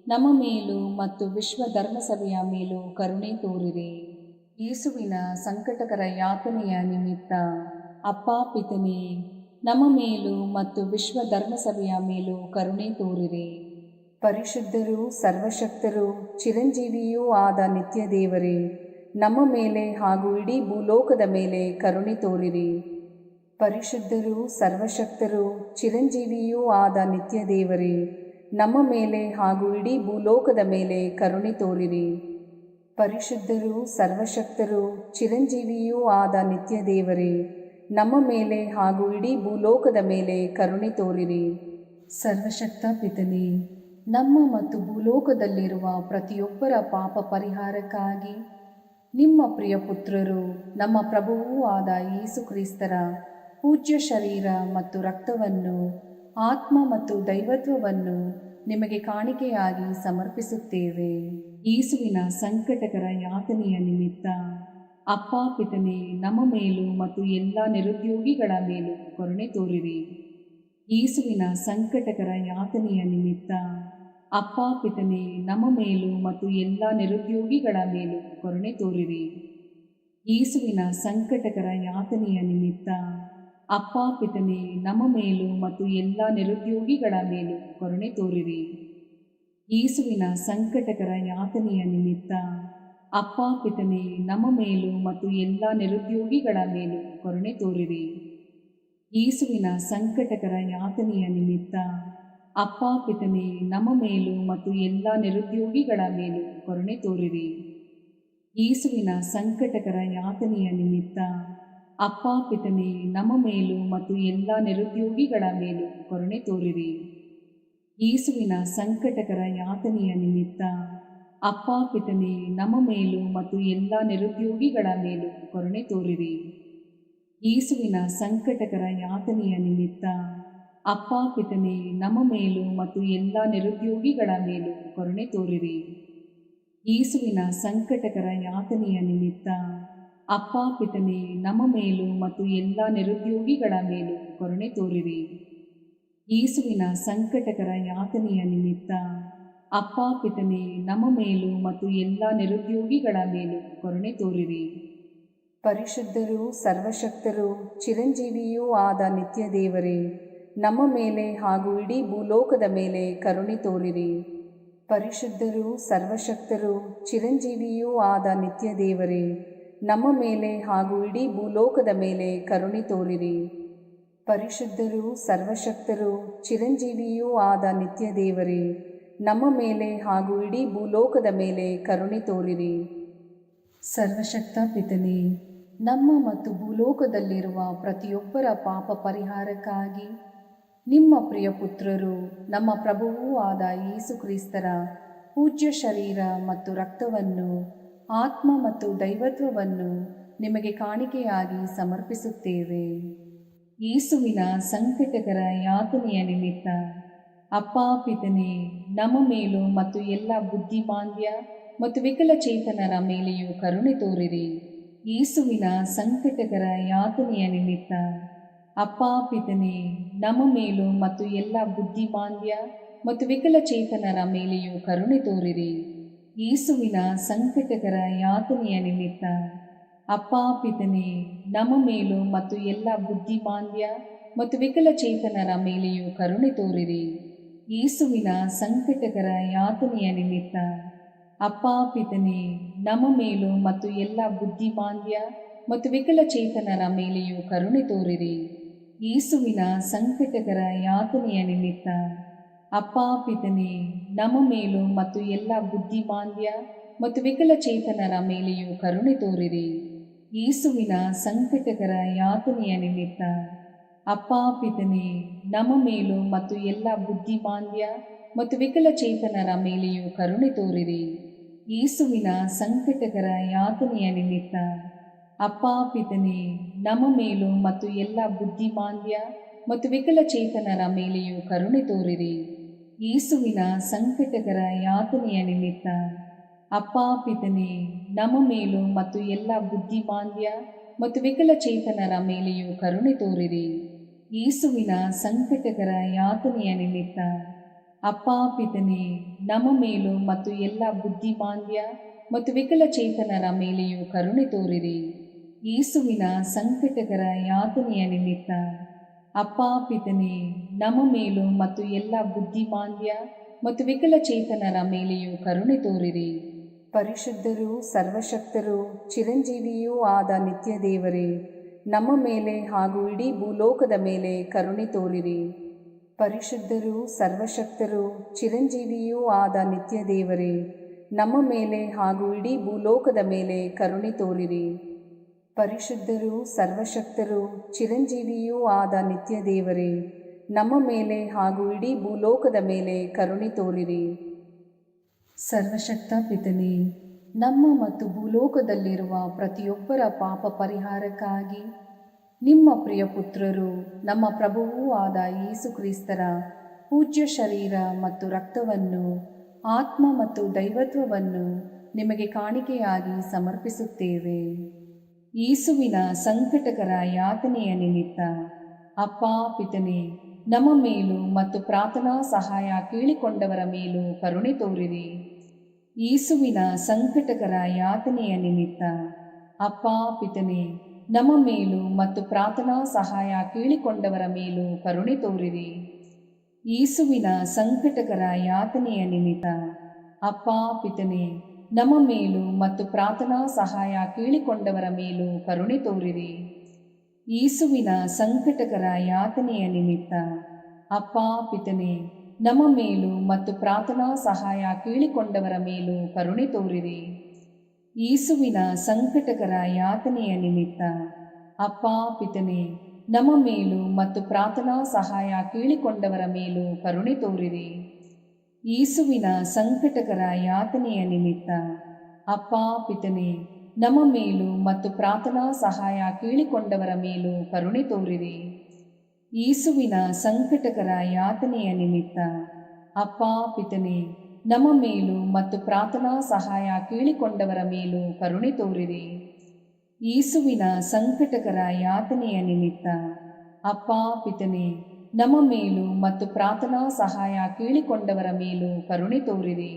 ನಮ್ಮ ಮೇಲೂ ಮತ್ತು ವಿಶ್ವ ಧರ್ಮಸಭೆಯ ಮೇಲೂ ಕರುಣೆ ತೋರಿರಿ. ಯೇಸುವಿನ ಸಂಕಟಕರ ಯಾತನೆಯ ನಿಮಿತ್ತ ಅಪ್ಪ ಪಿತನೇ, ನಮ್ಮ ಮೇಲೂ ಮತ್ತು ವಿಶ್ವ ಧರ್ಮಸಭೆಯ ಮೇಲೂ ಕರುಣೆ ತೋರಿರಿ. ಪರಿಶುದ್ಧರೂ ಸರ್ವಶಕ್ತರೂ ಚಿರಂಜೀವಿಯೂ ಆದ ನಿತ್ಯ ದೇವರೇ, ನಮ್ಮ ಮೇಲೆ ಹಾಗೂ ಇಡೀ ಭೂಲೋಕದ ಮೇಲೆ ಕರುಣೆ ತೋರಿರಿ. ಪರಿಶುದ್ಧರೂ ಸರ್ವಶಕ್ತರೂ ಚಿರಂಜೀವಿಯೂ ಆದ ನಿತ್ಯ ದೇವರೇ, ನಮ್ಮ ಮೇಲೆ ಹಾಗೂ ಇಡೀ ಭೂಲೋಕದ ಮೇಲೆ ಕರುಣೆ ತೋರಿರಿ. ಪರಿಶುದ್ಧರೂ ಸರ್ವಶಕ್ತರೂ ಚಿರಂಜೀವಿಯೂ ಆದ ನಿತ್ಯ ದೇವರೇ, ನಮ್ಮ ಮೇಲೆ ಹಾಗೂ ಇಡೀ ಭೂಲೋಕದ ಮೇಲೆ ಕರುಣೆ ತೋರಿರಿ. ಸರ್ವಶಕ್ತ ಪಿತನೇ, ನಮ್ಮ ಮತ್ತು ಭೂಲೋಕದಲ್ಲಿರುವ ಪ್ರತಿಯೊಬ್ಬರ ಪಾಪ ಪರಿಹಾರಕ್ಕಾಗಿ ನಿಮ್ಮ ಪ್ರಿಯ ಪುತ್ರರು ನಮ್ಮ ಪ್ರಭುವೂ ಆದ ಯೇಸು ಕ್ರಿಸ್ತರ ಪೂಜ್ಯ ಶರೀರ ಮತ್ತು ರಕ್ತವನ್ನು, ಆತ್ಮ ಮತ್ತು ದೈವತ್ವವನ್ನು ನಿಮಗೆ ಕಾಣಿಕೆಯಾಗಿ ಸಮರ್ಪಿಸುತ್ತೇವೆ. ಯೇಸುವಿನ ಸಂಕಟಕರ ಯಾತನೆಯ ನಿಮಿತ್ತ ಅಪ್ಪ ಪಿತನೇ, ನಮ್ಮ ಮೇಲೂ ಮತ್ತು ಎಲ್ಲ ನಿರುದ್ಯೋಗಿಗಳ ಮೇಲೂ ಕರುಣೆ ತೋರಿರಿ. ಯೇಸುವಿನ ಸಂಕಟಕರ ಯಾತನೆಯ ನಿಮಿತ್ತ ಅಪ್ಪ ಪಿತನೇ, ನಮ್ಮ ಮೇಲೂ ಮತ್ತು ಎಲ್ಲ ನಿರುದ್ಯೋಗಿಗಳ ಮೇಲೂ ಕರುಣೆ ತೋರಿರಿ. ಯೇಸುವಿನ ಸಂಕಟಕರ ಯಾತನೆಯ ನಿಮಿತ್ತ ಅಪ್ಪ ಪಿತನೇ, ನಮ್ಮ ಮೇಲೂ ಮತ್ತು ಎಲ್ಲ ನಿರುದ್ಯೋಗಿಗಳ ಮೇಲೂ ಕರುಣೆ ತೋರಿರಿ. ಯೇಸುವಿನ ಸಂಕಟಕರ ಯಾತನೆಯ ನಿಮಿತ್ತ ಅಪ್ಪ ಪಿತನೇ, ನಮ್ಮ ಮೇಲೂ ಮತ್ತು ಎಲ್ಲ ನಿರುದ್ಯೋಗಿಗಳ ಮೇಲೂ ಕರುಣೆ ತೋರಿರಿ. ಯೇಸುವಿನ ಸಂಕಟಕರ ಯಾತನೆಯ ನಿಮಿತ್ತ ಅಪ್ಪ ಪಿತನೇ, ನಮ್ಮ ಮೇಲೂ ಮತ್ತು ಎಲ್ಲ ನಿರುದ್ಯೋಗಿಗಳ ಮೇಲೂ ಕರುಣೆ ತೋರಿರಿ. ಯೇಸುವಿನ ಸಂಕಟಕರ ಯಾತನೆಯ ನಿಮಿತ್ತ ಅಪ್ಪ ಪಿತನೇ, ನಮ್ಮ ಮೇಲೂ ಮತ್ತು ಎಲ್ಲ ನಿರುದ್ಯೋಗಿಗಳ ಮೇಲೂ ಕರುಣೆ ತೋರಿರಿ. ಯೇಸುವಿನ ಸಂಕಟಕರ ಯಾತನೆಯ ನಿಮಿತ್ತ ಅಪ್ಪ ಪಿತನೇ, ನಮ್ಮ ಮೇಲೂ ಮತ್ತು ಎಲ್ಲ ನಿರುದ್ಯೋಗಿಗಳ ಮೇಲೂ ಕರುಣೆ ತೋರಿರಿ. ಯೇಸುವಿನ ಸಂಕಟಕರ ಯಾತನೆಯ ನಿಮಿತ್ತ ಅಪ್ಪ ಪಿತನೇ, ನಮ್ಮ ಮೇಲೂ ಮತ್ತು ಎಲ್ಲ ನಿರುದ್ಯೋಗಿಗಳ ಮೇಲೂ ಕರುಣೆ ತೋರಿರಿ. ಯೇಸುವಿನ ಸಂಕಟಕರ ಯಾತನೆಯ ನಿಮಿತ್ತ ಅಪ್ಪ ಪಿತನೇ, ನಮ್ಮ ಮೇಲೂ ಮತ್ತು ಎಲ್ಲ ನಿರುದ್ಯೋಗಿಗಳ ಮೇಲೂ ಕರುಣೆ ತೋರಿರಿ. ಯೇಸುವಿನ ಸಂಕಟಕರ ಯಾತನೆಯ ನಿಮಿತ್ತ ಅಪ್ಪ ಪಿತನೇ, ನಮ್ಮ ಮೇಲೂ ಮತ್ತು ಎಲ್ಲ ನಿರುದ್ಯೋಗಿಗಳ ಮೇಲೂ ಕರುಣೆ ತೋರಿರಿ. ಪರಿಶುದ್ಧರೂ ಸರ್ವಶಕ್ತರೂ ಚಿರಂಜೀವಿಯೂ ಆದ ನಿತ್ಯ ದೇವರೇ, ನಮ್ಮ ಮೇಲೆ ಹಾಗೂ ಇಡೀ ಭೂಲೋಕದ ಮೇಲೆ ಕರುಣೆ ತೋರಿರಿ. ಪರಿಶುದ್ಧರೂ ಸರ್ವಶಕ್ತರೂ ಚಿರಂಜೀವಿಯೂ ಆದ ನಿತ್ಯ ದೇವರೇ, ನಮ್ಮ ಮೇಲೆ ಹಾಗೂ ಇಡೀ ಭೂಲೋಕದ ಮೇಲೆ ಕರುಣೆ ತೋರಿರಿ. ಪರಿಶುದ್ಧರೂ ಸರ್ವಶಕ್ತರೂ ಚಿರಂಜೀವಿಯೂ ಆದ ನಿತ್ಯ ದೇವರೇ, ನಮ್ಮ ಮೇಲೆ ಹಾಗೂ ಇಡೀ ಭೂಲೋಕದ ಮೇಲೆ ಕರುಣೆ ತೋರಿರಿ. ಸರ್ವಶಕ್ತ ಪಿತನೇ, ನಮ್ಮ ಮತ್ತು ಭೂಲೋಕದಲ್ಲಿರುವ ಪ್ರತಿಯೊಬ್ಬರ ಪಾಪ ಪರಿಹಾರಕ್ಕಾಗಿ ನಿಮ್ಮ ಪ್ರಿಯ ಪುತ್ರರು ನಮ್ಮ ಪ್ರಭುವೂ ಆದ ಯೇಸು ಕ್ರಿಸ್ತರ ಪೂಜ್ಯ ಶರೀರ ಮತ್ತು ರಕ್ತವನ್ನು, ಆತ್ಮ ಮತ್ತು ದೈವತ್ವವನ್ನು ನಿಮಗೆ ಕಾಣಿಕೆಯಾಗಿ ಸಮರ್ಪಿಸುತ್ತೇವೆ. ಯೇಸುವಿನ ಸಂಕಟಕರ ಯಾತನೆಯ ನಿಮಿತ್ತ ಅಪ್ಪ ಪಿತನೇ, ನಮ್ಮ ಮೇಲೂ ಮತ್ತು ಎಲ್ಲ ಬುದ್ಧಿಮಾಂದ್ಯ ಮತ್ತು ವಿಕಲಚೇತನರ ಮೇಲೆಯೂ ಕರುಣೆ ತೋರಿರಿ. ಯೇಸುವಿನ ಸಂಕಟಕರ ಯಾತನೆಯ ನಿಮಿತ್ತ ಅಪ್ಪ ಪಿತನೇ, ನಮ್ಮ ಮೇಲೂ ಮತ್ತು ಎಲ್ಲ ಬುದ್ಧಿಮಾಂದ್ಯ ಮತ್ತು ವಿಕಲಚೇತನರ ಮೇಲೆಯೂ ಕರುಣೆ ತೋರಿರಿ. ಯೇಸುವಿನ ಸಂಕಟಕರ ಯಾತನೆಯ ನಿಮಿತ್ತ ಅಪ್ಪ ಪಿತನೇ, ನಮ್ಮ ಮೇಲೂ ಮತ್ತು ಎಲ್ಲ ಬುದ್ಧಿಮಾಂದ್ಯ ಮತ್ತು ವಿಕಲಚೇತನರ ಮೇಲೆಯೂ ಕರುಣೆ ತೋರಿರಿ. ಯೇಸುವಿನ ಸಂಕಟಕರ ಯಾತನೆಯ ನಿಮಿತ್ತ ಅಪ್ಪ ಪಿತನೇ, ನಮ್ಮ ಮೇಲೂ ಮತ್ತು ಎಲ್ಲ ಬುದ್ಧಿಮಾಂದ್ಯ ಮತ್ತು ವಿಕಲಚೇತನರ ಮೇಲೆಯೂ ಕರುಣೆ ತೋರಿರಿ. ಯೇಸುವಿನ ಸಂಕಟಕರ ಯಾತನೆಯ ನಿಮಿತ್ತ ಅಪ್ಪ ಪಿತನೇ, ನಮ್ಮ ಮೇಲೂ ಮತ್ತು ಎಲ್ಲ ಬುದ್ಧಿಮಾಂದ್ಯ ಮತ್ತು ವಿಕಲಚೇತನರ ಮೇಲೆಯೂ ಕರುಣೆ ತೋರಿರಿ. ಯೇಸುವಿನ ಸಂಕಟಕರ ಯಾತನೆಯ ನಿಮಿತ್ತ ಅಪ್ಪ ಪಿತನೇ, ನಮ್ಮ ಮೇಲೂ ಮತ್ತು ಎಲ್ಲ ಬುದ್ಧಿಮಾಂದ್ಯ ಮತ್ತು ವಿಕಲಚೇತನರ ಮೇಲೆಯೂ ಕರುಣೆ ತೋರಿರಿ. ಯೇಸುವಿನ ಸಂಕಟಕರ ಯಾತನೆಯ ನಿಮಿತ್ತ ಅಪ್ಪ ಪಿತನೇ, ನಮ್ಮ ಮೇಲೂ ಮತ್ತು ಎಲ್ಲ ಬುದ್ಧಿಮಾಂದ್ಯ ಮತ್ತು ವಿಕಲಚೇತನರ ಮೇಲೆಯೂ ಕರುಣೆ ತೋರಿರಿ. ಯೇಸುವಿನ ಸಂಕಟಕರ ಯಾತನೆಯ ನಿಮಿತ್ತ ಅಪ್ಪ ಪಿತನೇ, ನಮ್ಮ ಮೇಲೂ ಮತ್ತು ಎಲ್ಲ ಬುದ್ಧಿಮಾಂದ್ಯ ಮತ್ತು ವಿಕಲಚೇತನರ ಮೇಲೆಯೂ ಕರುಣೆ ತೋರಿರಿ. ಯೇಸುವಿನ ಸಂಕಟಕರ ಯಾತನೆಯ ನಿಮಿತ್ತ ಅಪ್ಪ ಪಿತನೇ, ನಮ್ಮ ಮೇಲೂ ಮತ್ತು ಎಲ್ಲ ಬುದ್ಧಿಮಾಂದ್ಯ ಮತ್ತು ವಿಕಲಚೇತನರ ಮೇಲೆಯೂ ಕರುಣೆ ತೋರಿರಿ. ಯೇಸುವಿನ ಸಂಕಟಕರ ಯಾತನೆಯ ನಿಮಿತ್ತ ಅಪ್ಪ ಪಿತನೇ, ನಮ್ಮ ಮೇಲೂ ಮತ್ತು ಎಲ್ಲ ಬುದ್ಧಿಮಾಂದ್ಯ ಮತ್ತು ವಿಕಲಚೇತನರ ಮೇಲೆಯೂ ಕರುಣೆ ತೋರಿರಿ. ಪರಿಶುದ್ಧರೂ ಸರ್ವಶಕ್ತರೂ ಚಿರಂಜೀವಿಯೂ ಆದ ನಿತ್ಯ ದೇವರೇ, ನಮ್ಮ ಮೇಲೆ ಹಾಗೂ ಇಡೀ ಭೂಲೋಕದ ಮೇಲೆ ಕರುಣೆ ತೋರಿರಿ. ಪರಿಶುದ್ಧರೂ ಸರ್ವಶಕ್ತರೂ ಚಿರಂಜೀವಿಯೂ ಆದ ನಿತ್ಯ ದೇವರೇ, ನಮ್ಮ ಮೇಲೆ ಹಾಗೂ ಇಡೀ ಭೂಲೋಕದ ಮೇಲೆ ಕರುಣೆ ತೋರಿರಿ. ಪರಿಶುದ್ಧರೂ ಸರ್ವಶಕ್ತರೂ ಚಿರಂಜೀವಿಯೂ ಆದ ನಿತ್ಯ ದೇವರೇ, ನಮ್ಮ ಮೇಲೆ ಹಾಗೂ ಇಡೀ ಭೂಲೋಕದ ಮೇಲೆ ಕರುಣೆ ತೋರಿರಿ. ಸರ್ವಶಕ್ತ ಪಿತನೇ, ನಮ್ಮ ಮತ್ತು ಭೂಲೋಕದಲ್ಲಿರುವ ಪ್ರತಿಯೊಬ್ಬರ ಪಾಪ ಪರಿಹಾರಕ್ಕಾಗಿ ನಿಮ್ಮ ಪ್ರಿಯ ಪುತ್ರರು, ನಮ್ಮ ಪ್ರಭುವೂ ಆದ ಯೇಸು ಕ್ರಿಸ್ತರ ಪೂಜ್ಯ ಶರೀರ ಮತ್ತು ರಕ್ತವನ್ನು, ಆತ್ಮ ಮತ್ತು ದೈವತ್ವವನ್ನು ನಿಮಗೆ ಕಾಣಿಕೆಯಾಗಿ ಸಮರ್ಪಿಸುತ್ತೇವೆ. ಯೇಸುವಿನ ಸಂಕಟಕರ ಯಾತನೆಯ ನಿಮಿತ್ತ ಅಪ್ಪ ಪಿತನೇ, ನಮ್ಮ ಮೇಲೂ ಮತ್ತು ಪ್ರಾರ್ಥನಾ ಸಹಾಯ ಕೇಳಿಕೊಂಡವರ ಮೇಲೂ ಕರುಣೆ ತೋರಿರಿ. ಯೇಸುವಿನ ಸಂಕಟಕರ ಯಾತನೆಯ ನಿಮಿತ್ತ ಅಪ್ಪ ಪಿತನೇ, ನಮ್ಮ ಮೇಲೂ ಮತ್ತು ಪ್ರಾರ್ಥನಾ ಸಹಾಯ ಕೇಳಿಕೊಂಡವರ ಮೇಲೂ ಕರುಣೆ ತೋರಿರಿ. ಯೇಸುವಿನ ಸಂಕಟಕರ ಯಾತನೆಯ ನಿಮಿತ್ತ ಅಪ್ಪ ಪಿತನೇ, ನಮ್ಮ ಮೇಲೂ ಮತ್ತು ಪ್ರಾರ್ಥನಾ ಸಹಾಯ ಕೇಳಿಕೊಂಡವರ ಮೇಲೂ ಕರುಣೆ ತೋರಿರಿ. ಯೇಸುವಿನ ಸಂಕಟಕರ ಯಾತನೆಯ ನಿಮಿತ್ತ ಅಪ್ಪ ಪಿತನೇ, ನಮ್ಮ ಮೇಲೂ ಮತ್ತು ಪ್ರಾರ್ಥನಾ ಸಹಾಯ ಕೇಳಿಕೊಂಡವರ ಮೇಲೂ ಕರುಣೆ ತೋರಿರಿ. ಯೇಸುವಿನ ಸಂಕಟಕರ ಯಾತನೆಯ ನಿಮಿತ್ತ ಅಪ್ಪ ಪಿತನೇ, ನಮ್ಮ ಮೇಲೂ ಮತ್ತು ಪ್ರಾರ್ಥನಾ ಸಹಾಯ ಕೇಳಿಕೊಂಡವರ ಮೇಲೂ ಕರುಣೆ ತೋರಿರಿ. ಯೇಸುವಿನ ಸಂಕಟಕರ ಯಾತನೆಯ ನಿಮಿತ್ತ ಅಪ್ಪ ಪಿತನೇ, ನಮ್ಮ ಮೇಲೂ ಮತ್ತು ಪ್ರಾರ್ಥನಾ ಸಹಾಯ ಕೇಳಿಕೊಂಡವರ ಮೇಲೂ ಕರುಣೆ ತೋರಿರಿ. ಯೇಸುವಿನ ಸಂಕಟಕರ ಯಾತನೆಯ ನಿಮಿತ್ತ ಅಪ್ಪ ಪಿತನೇ, ನಮ್ಮ ಮೇಲೂ ಮತ್ತು ಪ್ರಾರ್ಥನಾ ಸಹಾಯ ಕೇಳಿಕೊಂಡವರ ಮೇಲೂ ಕರುಣೆ ತೋರಿರಿ. ಯೇಸುವಿನ ಸಂಕಟಕರ ಯಾತನೆಯ ನಿಮಿತ್ತ ಅಪ್ಪ ಪಿತನೇ, ನಮ್ಮ ಮೇಲೂ ಮತ್ತು ಪ್ರಾರ್ಥನಾ ಸಹಾಯ ಕೇಳಿಕೊಂಡವರ ಮೇಲೂ ಕರುಣೆ ತೋರಿರಿ.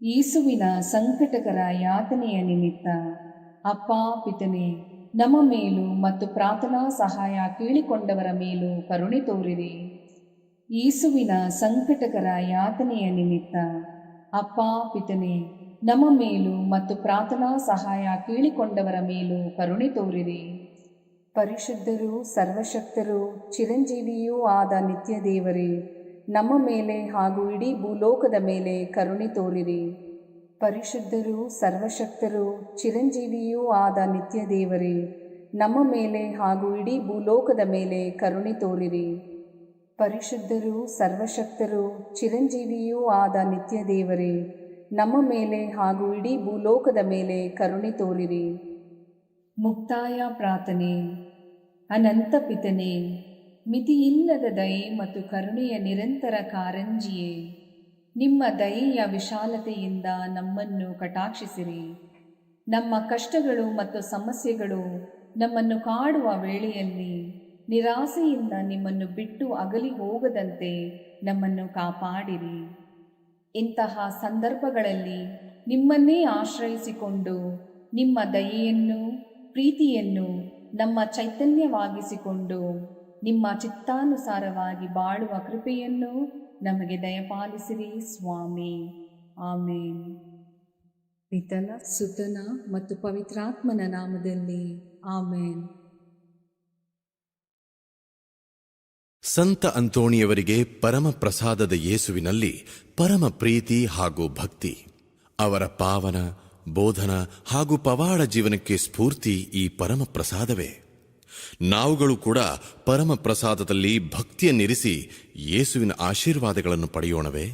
ಯೇಸುವಿನ ಸಂಕಟಕರ ಯಾತನೆಯ ನಿಮಿತ್ತ ಅಪ್ಪ ಪಿತನೇ, ನಮ್ಮ ಮೇಲೂ ಮತ್ತು ಪ್ರಾರ್ಥನಾ ಸಹಾಯ ಕೇಳಿಕೊಂಡವರ ಮೇಲೂ ಕರುಣೆ ತೋರಿರಿ. ಯೇಸುವಿನ ಸಂಕಟಕರ ಯಾತನೆಯ ನಿಮಿತ್ತ ಅಪ್ಪ ಪಿತನೇ, ನಮ್ಮ ಮೇಲೂ ಮತ್ತು ಪ್ರಾರ್ಥನಾ ಸಹಾಯ ಕೇಳಿಕೊಂಡವರ ಮೇಲೂ ಕರುಣೆ ತೋರಿರಿ. ಪರಿಶುದ್ಧರೂ ಸರ್ವಶಕ್ತರೂ ಚಿರಂಜೀವಿಯೂ ಆದ ನಿತ್ಯ ದೇವರೇ, ನಮ್ಮ ಮೇಲೆ ಹಾಗೂ ಇಡೀ ಭೂಲೋಕದ ಮೇಲೆ ಕರುಣೆ ತೋರಿರಿ. ಪರಿಶುದ್ಧರೂ ಸರ್ವಶಕ್ತರೂ ಚಿರಂಜೀವಿಯೂ ಆದ ನಿತ್ಯ ದೇವರೇ, ನಮ್ಮ ಮೇಲೆ ಹಾಗೂ ಇಡೀ ಭೂಲೋಕದ ಮೇಲೆ ಕರುಣೆ ತೋರಿರಿ. ಪರಿಶುದ್ಧರೂ ಸರ್ವಶಕ್ತರೂ ಚಿರಂಜೀವಿಯೂ ಆದ ನಿತ್ಯ ದೇವರೇ, ನಮ್ಮ ಮೇಲೆ ಹಾಗೂ ಇಡೀ ಭೂಲೋಕದ ಮೇಲೆ ಕರುಣೆ ತೋರಿರಿ. ಮುಕ್ತಾಯ ಪ್ರಾರ್ಥನೆ. ಅನಂತ ಪಿತನೇ, ಮಿತಿಯಿಲ್ಲದ ದಯೆ ಮತ್ತು ಕರುಣೆಯ ನಿರಂತರ ಕಾರಂಜಿಯೇ, ನಿಮ್ಮ ದಯೆಯ ವಿಶಾಲತೆಯಿಂದ ನಮ್ಮನ್ನು ಕಟಾಕ್ಷಿಸಿರಿ. ನಮ್ಮ ಕಷ್ಟಗಳು ಮತ್ತು ಸಮಸ್ಯೆಗಳು ನಮ್ಮನ್ನು ಕಾಡುವ ವೇಳೆಯಲ್ಲಿ ನಿರಾಸೆಯಿಂದ ನಿಮ್ಮನ್ನು ಬಿಟ್ಟು ಅಗಲಿ ಹೋಗದಂತೆ ನಮ್ಮನ್ನು ಕಾಪಾಡಿರಿ. ಇಂತಹ ಸಂದರ್ಭಗಳಲ್ಲಿ ನಿಮ್ಮನ್ನೇ ಆಶ್ರಯಿಸಿಕೊಂಡು ನಿಮ್ಮ ದಯೆಯನ್ನು, ಪ್ರೀತಿಯನ್ನು ನಮ್ಮ ಚೈತನ್ಯವಾಗಿಸಿಕೊಂಡು ನಿಮ್ಮ ಚಿತ್ತಾನುಸಾರವಾಗಿ ಬಾಳುವ ಕೃಪೆಯನ್ನು ನಮಗೆ ದಯಪಾಲಿಸಿರಿ ಸ್ವಾಮಿ. ಆಮೇನ್. ಪಿತನ, ಸುತನ ಮತ್ತು ಪವಿತ್ರಾತ್ಮನ ನಾಮದಲ್ಲಿ ಆಮೇನ್. ಸಂತ ಅಂತೋಣಿಯವರಿಗೆ ಪರಮ ಪ್ರಸಾದದ ಯೇಸುವಿನಲ್ಲಿ ಪರಮ ಪ್ರೀತಿ ಹಾಗೂ ಭಕ್ತಿ. ಅವರ ಪಾವನ ಬೋಧನ ಹಾಗೂ ಪವಾಡ ಜೀವನಕ್ಕೆ ಸ್ಫೂರ್ತಿ ಈ ಪರಮ ಪ್ರಸಾದವೇ. ನಾವುಗಳು ಕೂಡ ಪರಮ ಪ್ರಸಾದದಲ್ಲಿ ಭಕ್ತಿಯನ್ನಿರಿಸಿ ಯೇಸುವಿನ ಆಶೀರ್ವಾದಗಳನ್ನು ಪಡೆಯೋಣವೇ?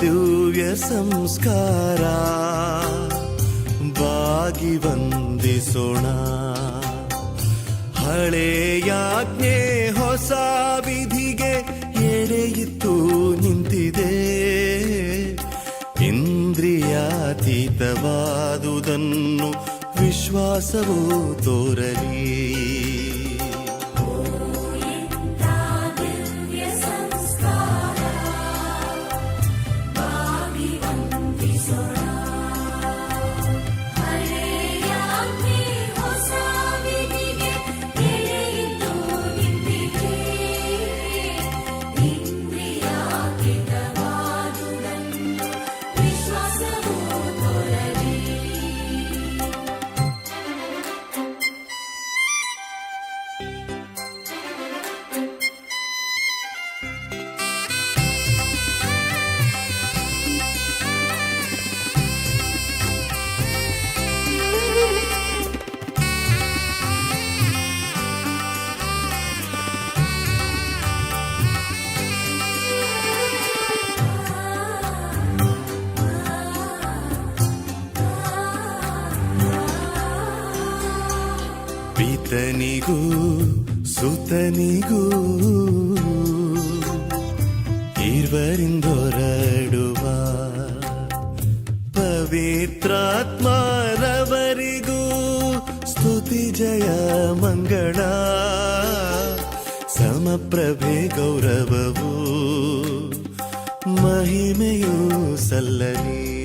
ದಿವ್ಯ ಸಂಸ್ಕಾರ ಬಾಗಿ ವಂದಿಸೋಣ. ಹಳೆಯಾಜ್ಞೆ ಹೊಸ ವಿಧಿಗೆ ಎಡೆಯಿತ್ತು ನಿಂತಿದೆ. ಇಂದ್ರಿಯ ಹಿತವಾದುದನ್ನು ವಿಶ್ವಾಸವು ತೋರಲಿ. ಪಿತನಿಗೂ ಸುತನಿಗೂ ಇರುವರಿಂದೊರಡುವ ಪವಿತ್ರಾತ್ಮರವರಿಗೂ ಸ್ತುತಿ ಜಯ ಮಂಗಳ ಸಮಪ್ರಭೆ ಗೌರವವು ಮಹಿಮೆಯೂ ಸಲ್ಲಲಿ.